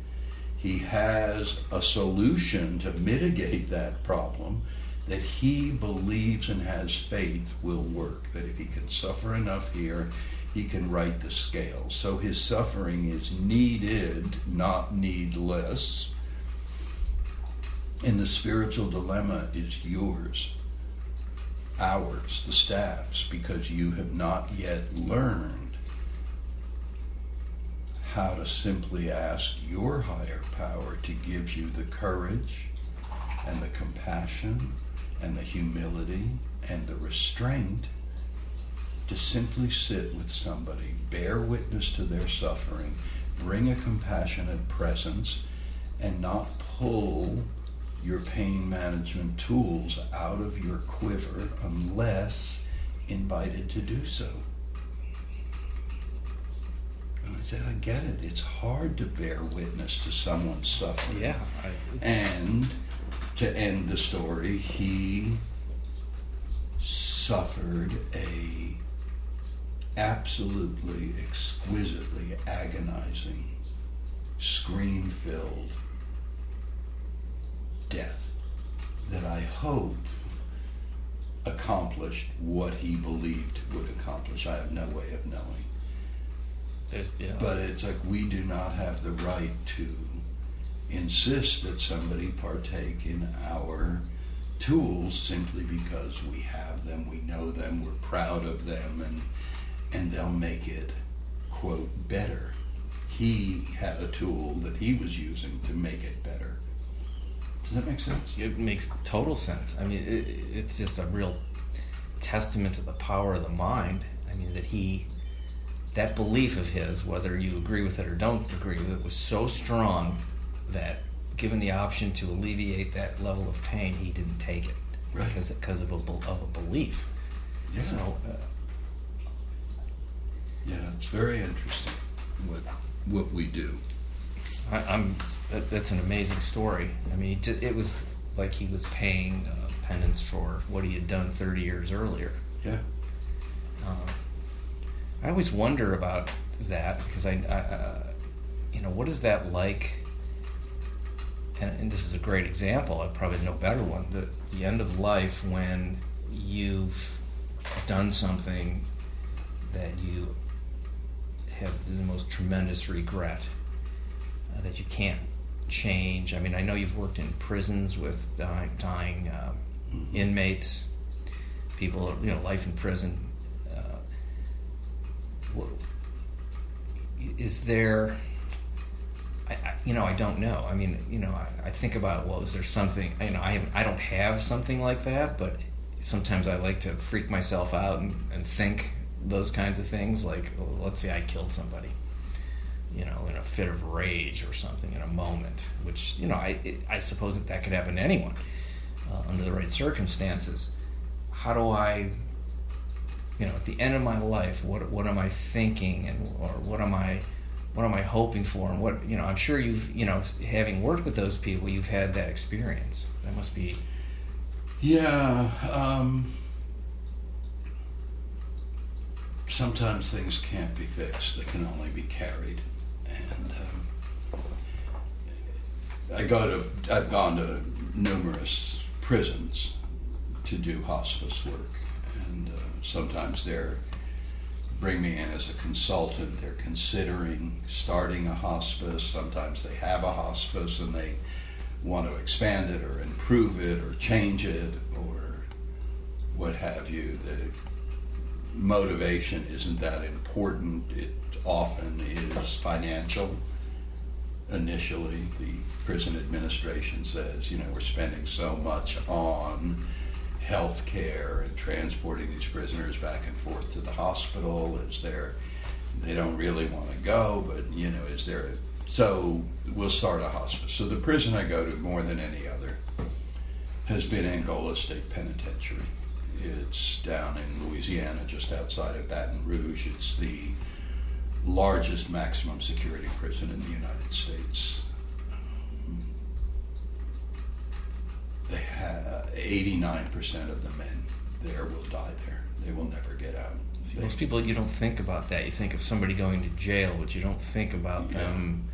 He has a solution to mitigate that problem that he believes and has faith will work, that if he can suffer enough here, he can right the scale. So his suffering is needed, not needless. And the spiritual dilemma is yours, ours, the staff's, because you have not yet learned how to simply ask your higher power to give you the courage and the compassion and the humility and the restraint to simply sit with somebody, bear witness to their suffering, bring a compassionate presence, and not pull your pain management tools out of your quiver unless invited to do so. And I said, I get it. It's hard to bear witness to someone's suffering. Yeah. And to end the story, he suffered a absolutely, exquisitely agonizing, scream-filled death that I hope accomplished what he believed would accomplish. I have no way of knowing. But it's like we do not have the right to insist that somebody partake in our tools simply because we have them, we know them, we're proud of them, and they'll make it, quote, better. He had a tool that he was using to make it better. Does that make sense? It makes total sense. I mean, it's just a real testament to the power of the mind. I mean, that belief of his, whether you agree with it or don't agree with it, was so strong that given the option to alleviate that level of pain, he didn't take it. Right. Because of a belief. Yeah. So, yeah, it's very interesting what we do. That's an amazing story. I mean, it was like he was paying penance for what he had done 30 years earlier. Yeah. I always wonder about that because what is that like? And this is a great example. I probably no better one. The end of life when you've done something that you have the most tremendous regret that you can't change. I mean, I know you've worked in prisons with dying inmates, people, life in prison. Is there? I don't know. I mean, I think about, well, is there something? I don't have something like that, but sometimes I like to freak myself out and think those kinds of things. Like, well, let's say I killed somebody, in a fit of rage or something, in a moment, which, I suppose that could happen to anyone under the right circumstances. How do I, at the end of my life, what am I thinking, or what am I hoping for, and what, I'm sure you've, having worked with those people, you've had that experience. That must be. Yeah. Sometimes things can't be fixed; they can only be carried. And I've gone to numerous prisons to do hospice work, and sometimes they're bring me in as a consultant. They're considering starting a hospice. Sometimes they have a hospice and they want to expand it or improve it or change it or what have you. The motivation isn't that important. It often is financial. Initially, the prison administration says, we're spending so much on health care and transporting these prisoners back and forth to the hospital. They don't really want to go, but so we'll start a hospice. So the prison I go to more than any other has been Angola State Penitentiary. It's down in Louisiana, just outside of Baton Rouge. It's the largest maximum security prison in the United States. They have 89% of the men there will die there. They will never get out. See, most people, you don't think about that. You think of somebody going to jail, but you don't think about them.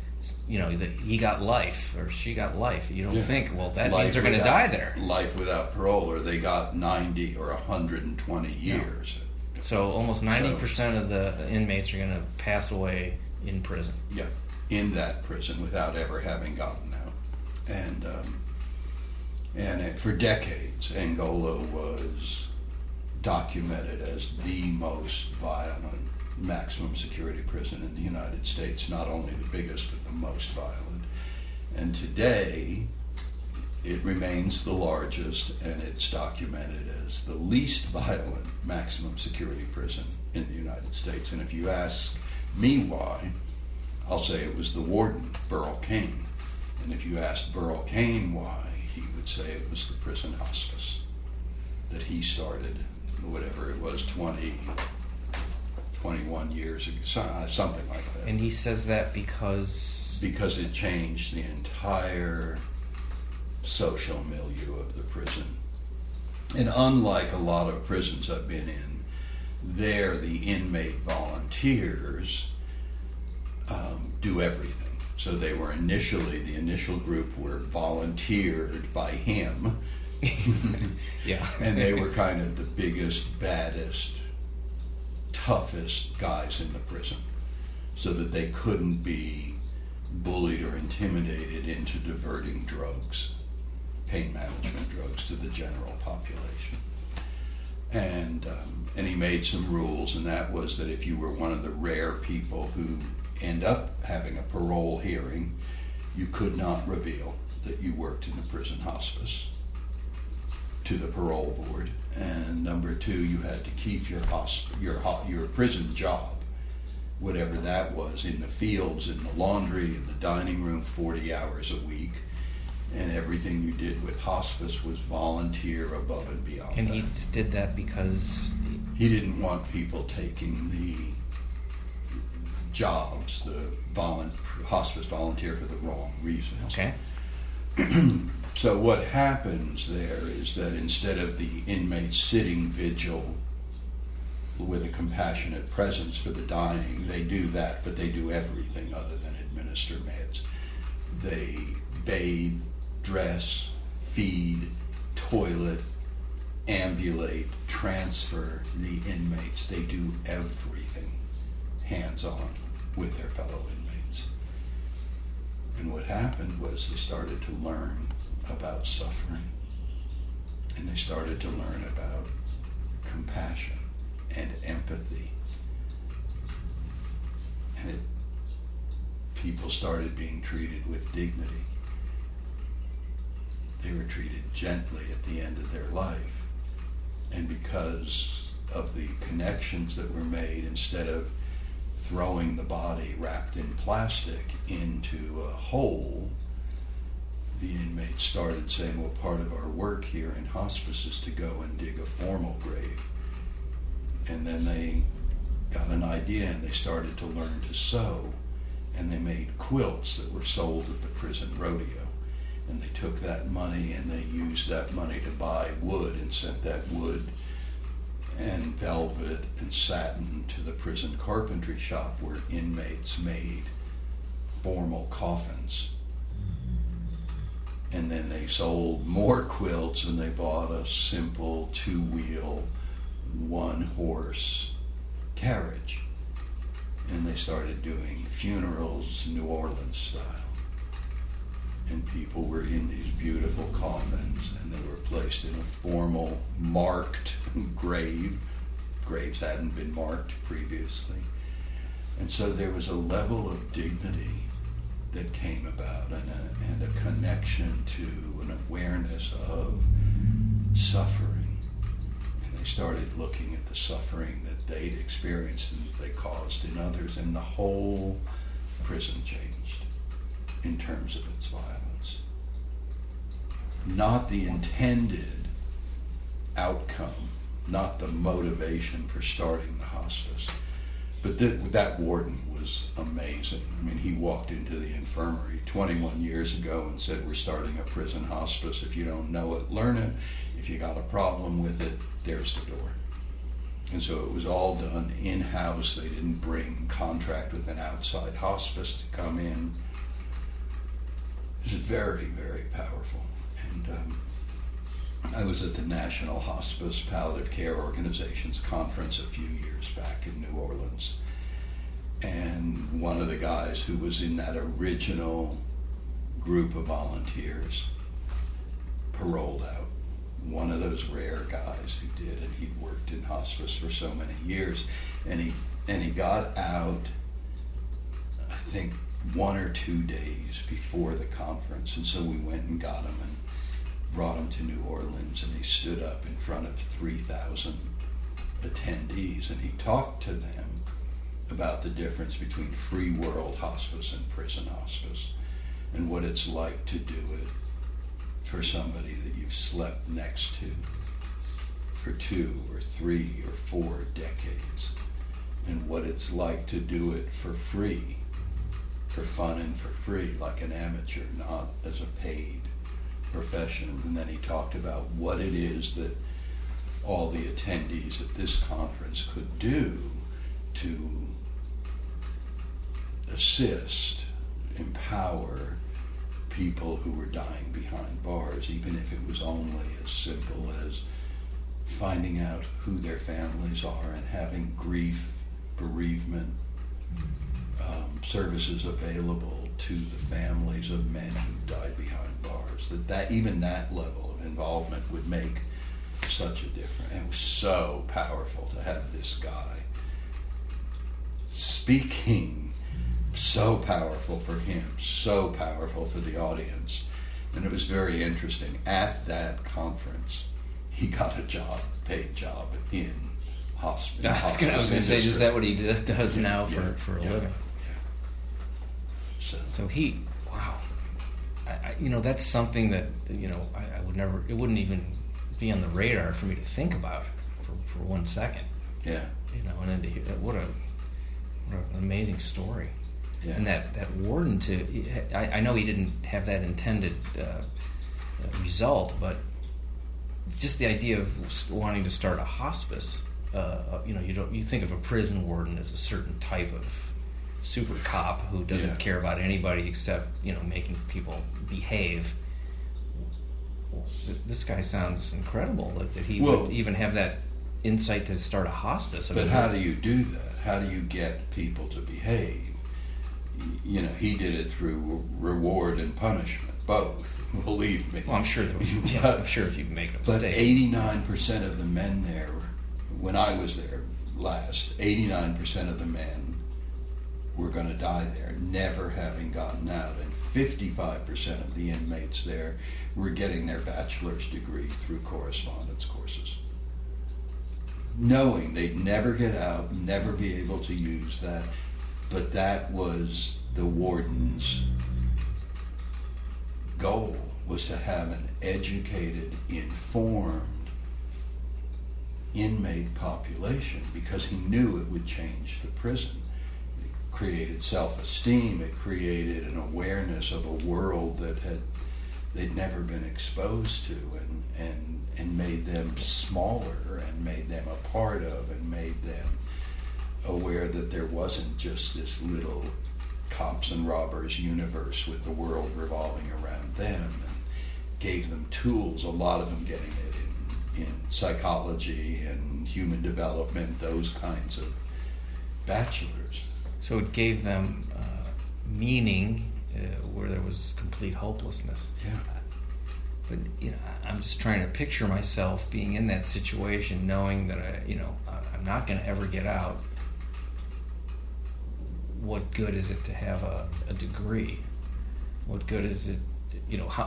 You know, that he got life or she got life. You don't think, well, that means they're going to die there. Life without parole, or they got 90 or 120 years. So almost 90% of the inmates are going to pass away in prison. Yeah, in that prison without ever having gotten out. And for decades, Angola was documented as the most violent maximum security prison in the United States, not only the biggest, but the most violent. And today, it remains the largest, and it's documented as the least violent maximum security prison in the United States. And if you ask me why, I'll say it was the warden, Burl Cain. And if you asked Burl Cain why, he would say it was the prison hospice that he started, whatever it was, 21 years ago, something like that. And he says that because it changed the entire social milieu of the prison. And unlike a lot of prisons I've been in, there the inmate volunteers do everything. So they were the initial group were volunteered by him. Yeah. And they were kind of the biggest, baddest, toughest guys in the prison, so that they couldn't be bullied or intimidated into diverting drugs, pain management drugs, to the general population. And he made some rules, and that was that if you were one of the rare people who end up having a parole hearing, you could not reveal that you worked in the prison hospice to the parole board. And number two, you had to keep your prison job, whatever that was, in the fields, in the laundry, in the dining room, 40 hours a week. And everything you did with hospice was volunteer above and beyond. And he did that because he didn't want people taking the jobs, the hospice volunteer, for the wrong reasons. Okay. So what happens there is that instead of the inmates sitting vigil with a compassionate presence for the dying, they do that, but they do everything other than administer meds. They bathe, dress, feed, toilet, ambulate, transfer the inmates. They do everything hands-on with their fellow inmates. And what happened was they started to learn about suffering, and they started to learn about compassion and empathy. And people started being treated with dignity. They were treated gently at the end of their life. And because of the connections that were made, instead of throwing the body wrapped in plastic into a hole, the inmates started saying, well, part of our work here in hospice is to go and dig a formal grave. And then they got an idea, and they started to learn to sew, and they made quilts that were sold at the prison rodeo. And they took that money and they used that money to buy wood, and sent that wood and velvet and satin to the prison carpentry shop, where inmates made formal coffins. And then they sold more quilts, and they bought a simple 2-wheel, 1-horse carriage. And they started doing funerals New Orleans style. And people were in these beautiful coffins, and they were placed in a formal, marked grave. Graves hadn't been marked previously. And so there was a level of dignity that came about, and a connection to an awareness of suffering. And they started looking at the suffering that they'd experienced and that they caused in others, and the whole prison changed in terms of its violence. Not the intended outcome, not the motivation for starting the hospice, But that warden was amazing. I mean, he walked into the infirmary 21 years ago and said, we're starting a prison hospice. If you don't know it, learn it. If you got a problem with it, there's the door. And so it was all done in-house. They didn't contract with an outside hospice to come in. It was very, very powerful. And I was at the National Hospice Palliative Care Organization's conference a few years back in New Orleans. And one of the guys who was in that original group of volunteers paroled out. One of those rare guys who did, and he'd worked in hospice for so many years. And he got out, I think, 1 or 2 days before the conference. And so we went and got him and brought him to New Orleans, and he stood up in front of 3,000 attendees, and he talked to them about the difference between free world hospice and prison hospice, and what it's like to do it for somebody that you've slept next to for 2 or 3 or 4 decades, and what it's like to do it for free, for fun and for free, like an amateur, not as a paid profession. And then he talked about what it is that all the attendees at this conference could do to assist, empower people who were dying behind bars, even if it was only as simple as finding out who their families are and having grief, bereavement services available to the families of men who died behind bars. That even that level of involvement would make such a difference. And it was so powerful to have this guy speaking, so powerful for him, so powerful for the audience. And it was very interesting. At that conference, he got a paid job in hospital. I was going to say, is that what he does now for a living? So he, wow. That's something that, I would never, it wouldn't even be on the radar for me to think about for 1 second. Yeah. And then to hear that, what an amazing story. Yeah. And that warden I know he didn't have that intended result, but just the idea of wanting to start a hospice, you think of a prison warden as a certain type of super cop who doesn't care about anybody except making people behave. This guy sounds incredible that he would even have that insight to start a hospice. But how do you do that? How do you get people to behave? He did it through reward and punishment, both. Believe me. Well, I'm sure. I'm sure if you make a mistake. But 89% of the men there, when I was there last, 89% of the men were going to die there, never having gotten out, and 55% of the inmates there were getting their bachelor's degree through correspondence courses, knowing they'd never get out, never be able to use that. But that was the warden's goal, was to have an educated, informed inmate population, because he knew it would change the prison. It created self-esteem, it created an awareness of a world that they'd never been exposed to, and made them smaller, and made them a part of, and made them aware that there wasn't just this little cops and robbers universe with the world revolving around them, and gave them tools, a lot of them getting it in psychology and human development, those kinds of bachelors. So it gave them meaning where there was complete hopelessness. Yeah. But I'm just trying to picture myself being in that situation, knowing that I'm not going to ever get out. What good is it to have a degree? What good is it?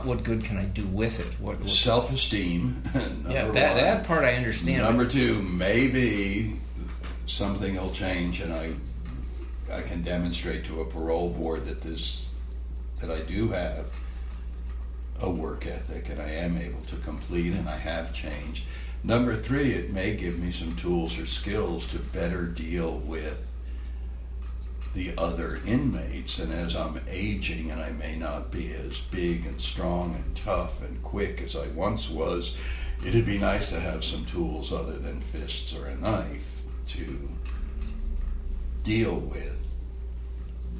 What good can I do with it? What self-esteem. That part I understand. Number 2, maybe something will change, and I can demonstrate to a parole board that I do have a work ethic, and I am able to complete, and I have changed. Number 3, it may give me some tools or skills to better deal with the other inmates. And as I'm aging and I may not be as big and strong and tough and quick as I once was, it'd be nice to have some tools other than fists or a knife to deal with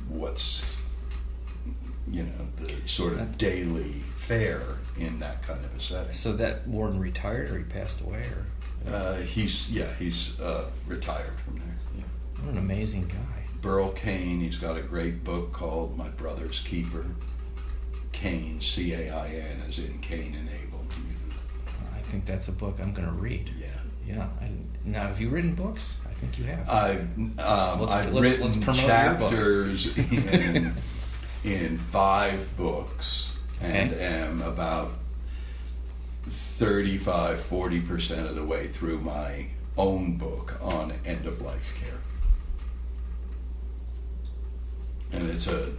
what's, the sort of daily fare in that kind of a setting. So that warden retired, or he passed away, or? He's retired from there. Yeah. What an amazing guy. Burl Cain, he's got a great book called My Brother's Keeper. Cain, C-A-I-N, as in Cain and Abel. I think that's a book I'm going to read. Yeah. Yeah. Now, have you written books? I think you have. I've written chapters in 5 books, and am about 35-40% of the way through my own book on end-of-life care. And it's a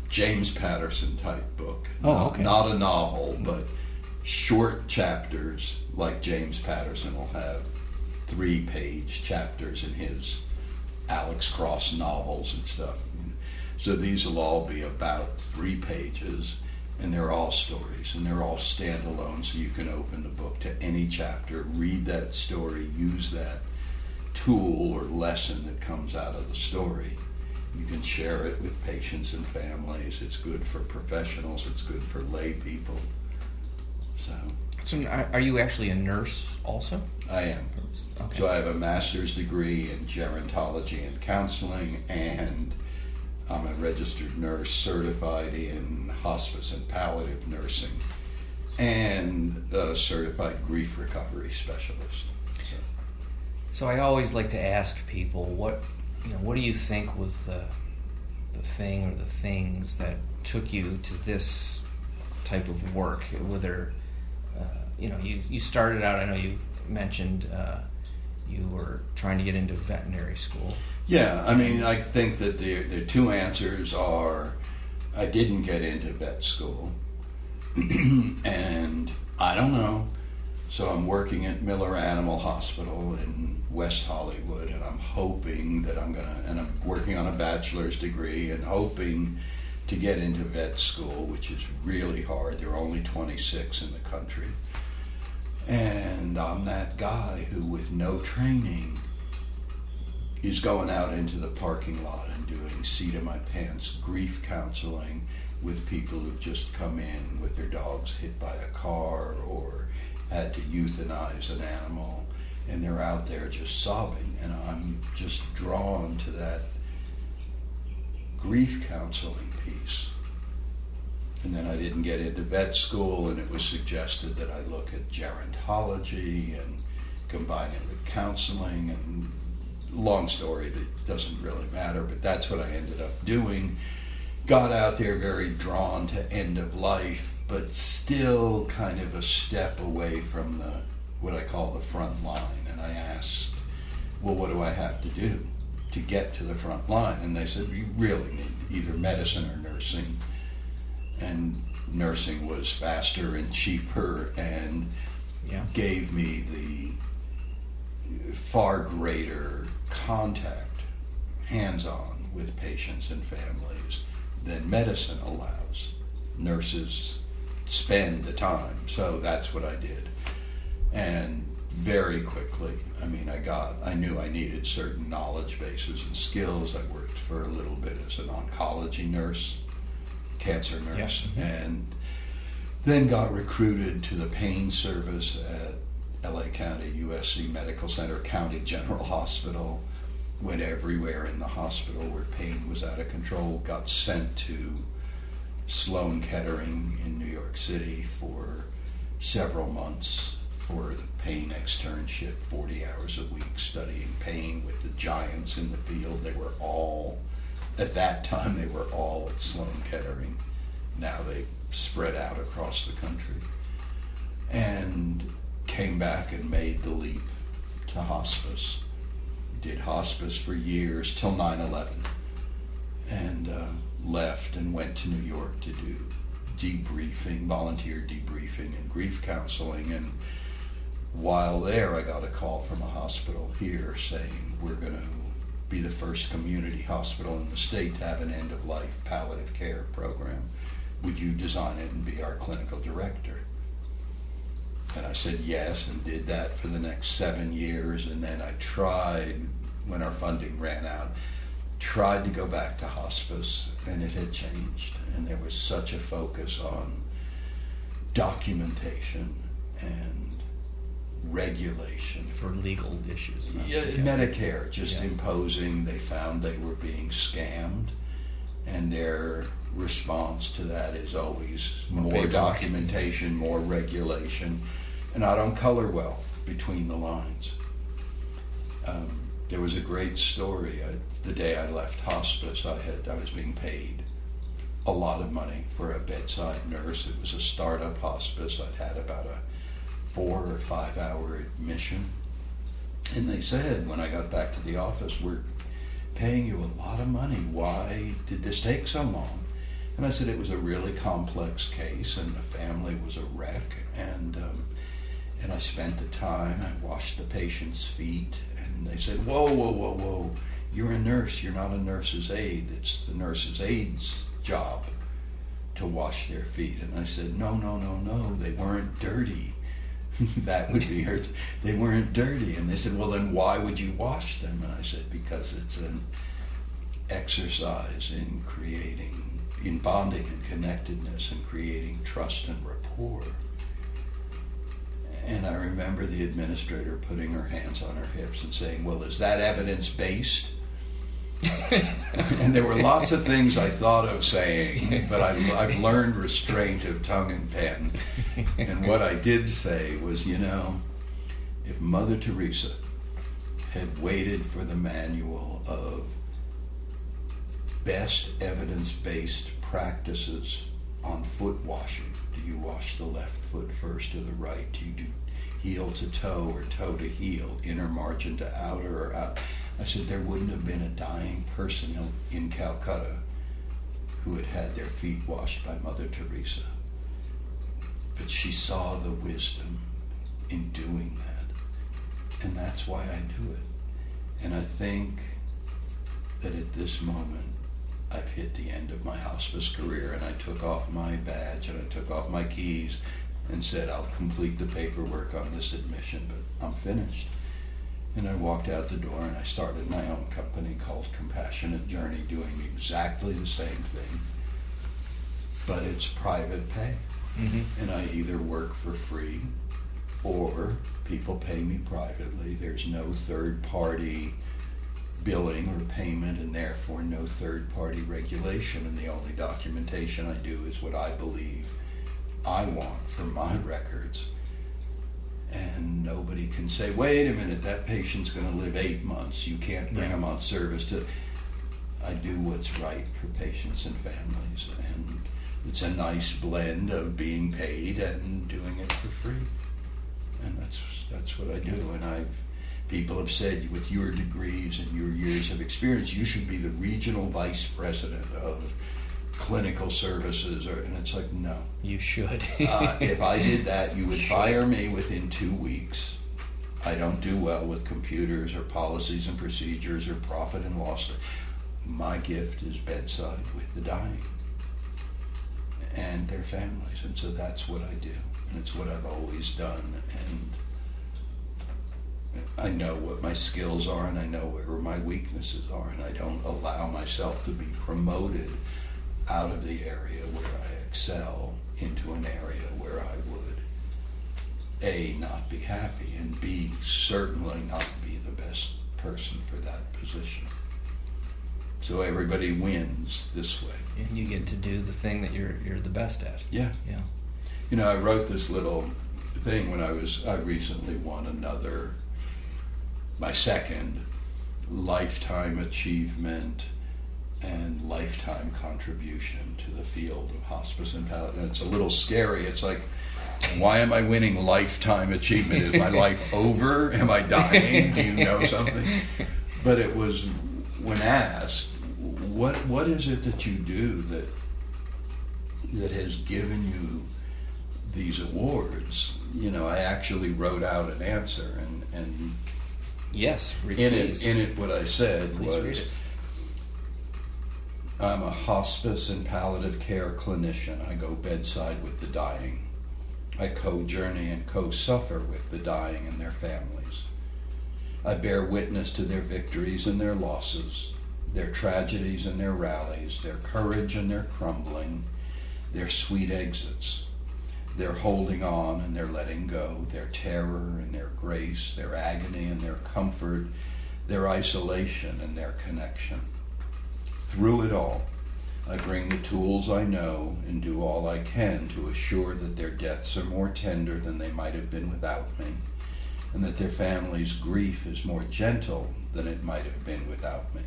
James Patterson type book. Not a novel, but short chapters, like James Patterson will have 3-page chapters in his Alex Cross novels and stuff. So these will all be about 3 pages, and they're all stories, and they're all standalone, so you can open the book to any chapter, read that story, use that tool or lesson that comes out of the story. You can share it with patients and families. It's good for professionals. It's good for lay people. So are you actually a nurse also? I am. Okay. So I have a master's degree in gerontology and counseling, and I'm a registered nurse certified in hospice and palliative nursing, and a certified grief recovery specialist. So I always like to ask people, what do you think was the thing or the things that took you to this type of work? Whether you started out, I know you mentioned you were trying to get into veterinary school. Yeah, I mean, I think that the 2 answers are, I didn't get into vet school, and I don't know. So I'm working at Miller Animal Hospital in West Hollywood, and I'm hoping that I'm working on a bachelor's degree and hoping to get into vet school, which is really hard. There are only 26 in the country. And I'm that guy who, with no training, is going out into the parking lot and doing seat-of-my-pants grief counseling with people who've just come in with their dogs hit by a car or had to euthanize an animal, and they're out there just sobbing, and I'm just drawn to that grief counseling piece. And then I didn't get into vet school, and it was suggested that I look at gerontology and combine it with counseling, and long story that doesn't really matter, but that's what I ended up doing. Got out there very drawn to end of life, but still kind of a step away from what I call the front line. And I asked, well, what do I have to do to get to the front line? And they said, you really need either medicine or nursing. And nursing was faster and cheaper, and gave me the far greater contact, hands-on, with patients and families than medicine allows. Nurses spend the time, so that's what I did. And very quickly, I knew I needed certain knowledge bases and skills. I worked for a little bit as an oncology nurse, cancer nurse, and then got recruited to the pain service at LA County USC Medical Center, County General Hospital. Went everywhere in the hospital where pain was out of control. Got sent to Sloan Kettering in New York City for several months for the pain externship, 40 hours a week, studying pain with the giants in the field. They were all, at that time, they were all at Sloan Kettering. Now they spread out across the country. And came back and made the leap to hospice. Did hospice for years till 9/11, and left and went to New York to do debriefing, volunteer debriefing and grief counseling. And while there, I got a call from a hospital here saying, we're going to be the first community hospital in the state to have an end-of-life palliative care program. Would you design it and be our clinical director? And I said yes, and did that for the next 7 years. And then I tried, when our funding ran out, tried to go back to hospice, and it had changed. And there was such a focus on documentation and regulation. For legal issues. Yeah, Medicare, just imposing. They found they were being scammed, and their response to that is always more documentation, more regulation. And I don't color well between the lines. There was a great story. The day I left hospice, I was being paid a lot of money for a bedside nurse. It was a startup hospice. I'd had about a 4 or 5 hour admission. And they said, when I got back to the office, we're paying you a lot of money. Why did this take so long? And I said it was a really complex case, and the family was a wreck. And I spent the time, I washed the patient's feet, and they said, whoa, you're a nurse, you're not a nurse's aide. It's the nurse's aide's job to wash their feet. And I said, no, they weren't dirty. That would be hurt. They weren't dirty. And they said, well, then why would you wash them? And I said, because it's an exercise in bonding and connectedness and creating trust and rapport. And I remember the administrator putting her hands on her hips and saying, well, is that evidence-based? And there were lots of things I thought of saying, but I've learned restraint of tongue and pen. And what I did say was, if Mother Teresa had waited for the manual of best evidence-based practices on foot washing, do you wash the left foot first or the right? Do you do heel to toe or toe to heel, inner margin to outer or out? I said there wouldn't have been a dying person in Calcutta who had had their feet washed by Mother Teresa. But she saw the wisdom in doing that. And that's why I do it. And I think that at this moment, I've hit the end of my hospice career, and I took off my badge and I took off my keys and said, I'll complete the paperwork on this admission, but I'm finished. And I walked out the door and I started my own company called Compassionate Journey, doing exactly the same thing, but it's private pay. Mm-hmm. And I either work for free or people pay me privately. There's no third party billing or payment, and therefore no third-party regulation, and the only documentation I do is what I believe I want for my records. And nobody can say, wait a minute, that patient's going to live 8 months, you can't bring them on service. I do what's right for patients and families, and it's a nice blend of being paid and doing it for free. And that's what I do. And people have said, with your degrees and your years of experience, you should be the regional vice president of clinical services, and it's like, no. You should. If I did that, you would fire me within 2 weeks. I don't do well with computers or policies and procedures or profit and loss. My gift is bedside with the dying and their families, and so that's what I do, and it's what I've always done. And I know what my skills are, and I know where my weaknesses are, and I don't allow myself to be promoted out of the area where I excel into an area where I would, A, not be happy, and B, certainly not be the best person for that position. So everybody wins this way. And you get to do the thing that you're the best at. Yeah. Yeah. I wrote this little thing when I recently won my second lifetime achievement and lifetime contribution to the field of hospice and palliative. And it's a little scary. It's like, why am I winning lifetime achievement? Is my life over? Am I dying? Do you know something? But it was, when asked, what is it that you do that has given you these awards? I actually wrote out an answer, and Yes, In it, what I said Please read was, it. I'm a hospice and palliative care clinician. I go bedside with the dying. I co-journey and co-suffer with the dying and their families. I bear witness to their victories and their losses, their tragedies and their rallies, their courage and their crumbling, their sweet exits, their holding on and their letting go, their terror and their grace, their agony and their comfort, their isolation and their connection. Through it all, I bring the tools I know and do all I can to assure that their deaths are more tender than they might have been without me, and that their family's grief is more gentle than it might have been without me.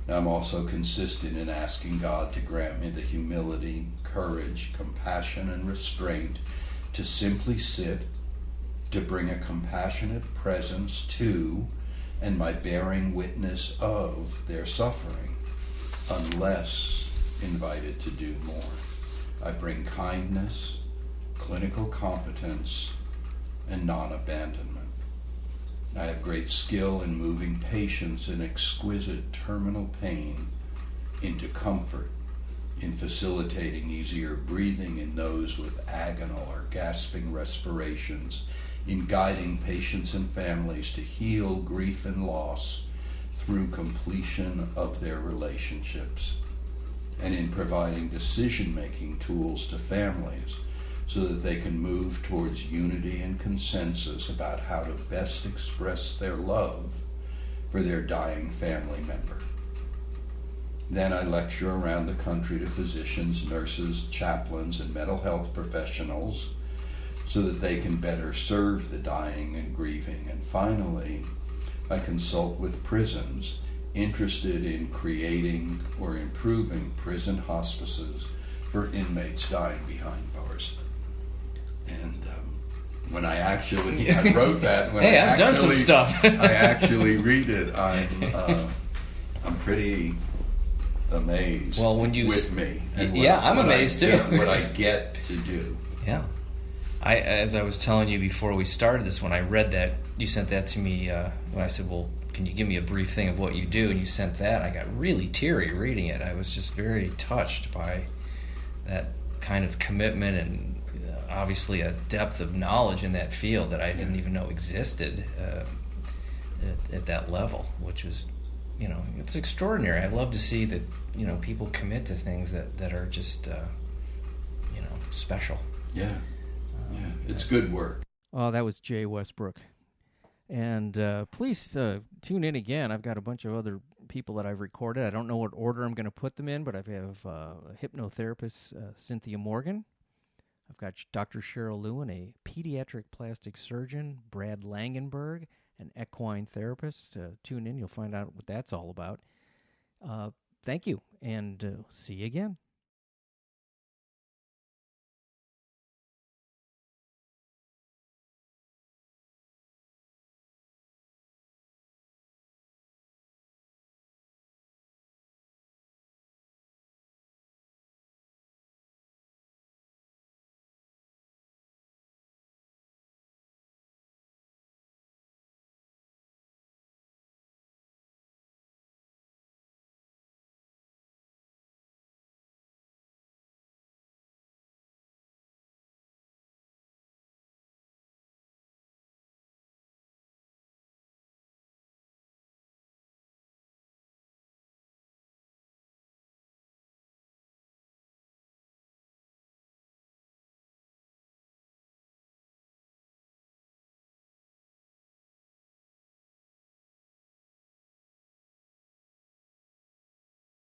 I'm also consistent in asking God to grant me the humility, courage, compassion, and restraint to simply sit, to bring a compassionate presence to, and my bearing witness of their suffering, unless invited to do more. I bring kindness, clinical competence, and non-abandonment. I have great skill in moving patients in exquisite terminal pain into comfort, in facilitating easier breathing in those with agonal or gasping respirations, in guiding patients and families to heal grief and loss through completion of their relationships, and in providing decision-making tools to families so that they can move towards unity and consensus about how to best express their love for their dying family member. Then I lecture around the country to physicians, nurses, chaplains, and mental health professionals so that they can better serve the dying and grieving. And finally, I consult with prisons interested in creating or improving prison hospices for inmates dying behind bars. And when I actually I wrote that, when Hey, I I've done some actually- stuff. I actually read it. I'm pretty amazed. Well, when you with me, and yeah, I'm amazed too. What I get to do. Yeah. As I was telling you before we started this, when I read that, you sent that to me when I said, well, can you give me a brief thing of what you do? And you sent that. I got really teary reading it. I was just very touched by that kind of commitment and obviously a depth of knowledge in that field that I didn't even know existed at that level, which was, it's extraordinary. I love to see that, people commit to things that are just, special. Yeah. Yeah, it's good work. Oh, that was Jay Westbrook. And please tune in again. I've got a bunch of other people that I've recorded. I don't know what order I'm going to put them in, but I have a hypnotherapist, Cynthia Morgan. I've got Dr. Cheryl Lewin, a pediatric plastic surgeon, Brad Langenberg, an equine therapist. Tune in. You'll find out what that's all about. Thank you, and see you again.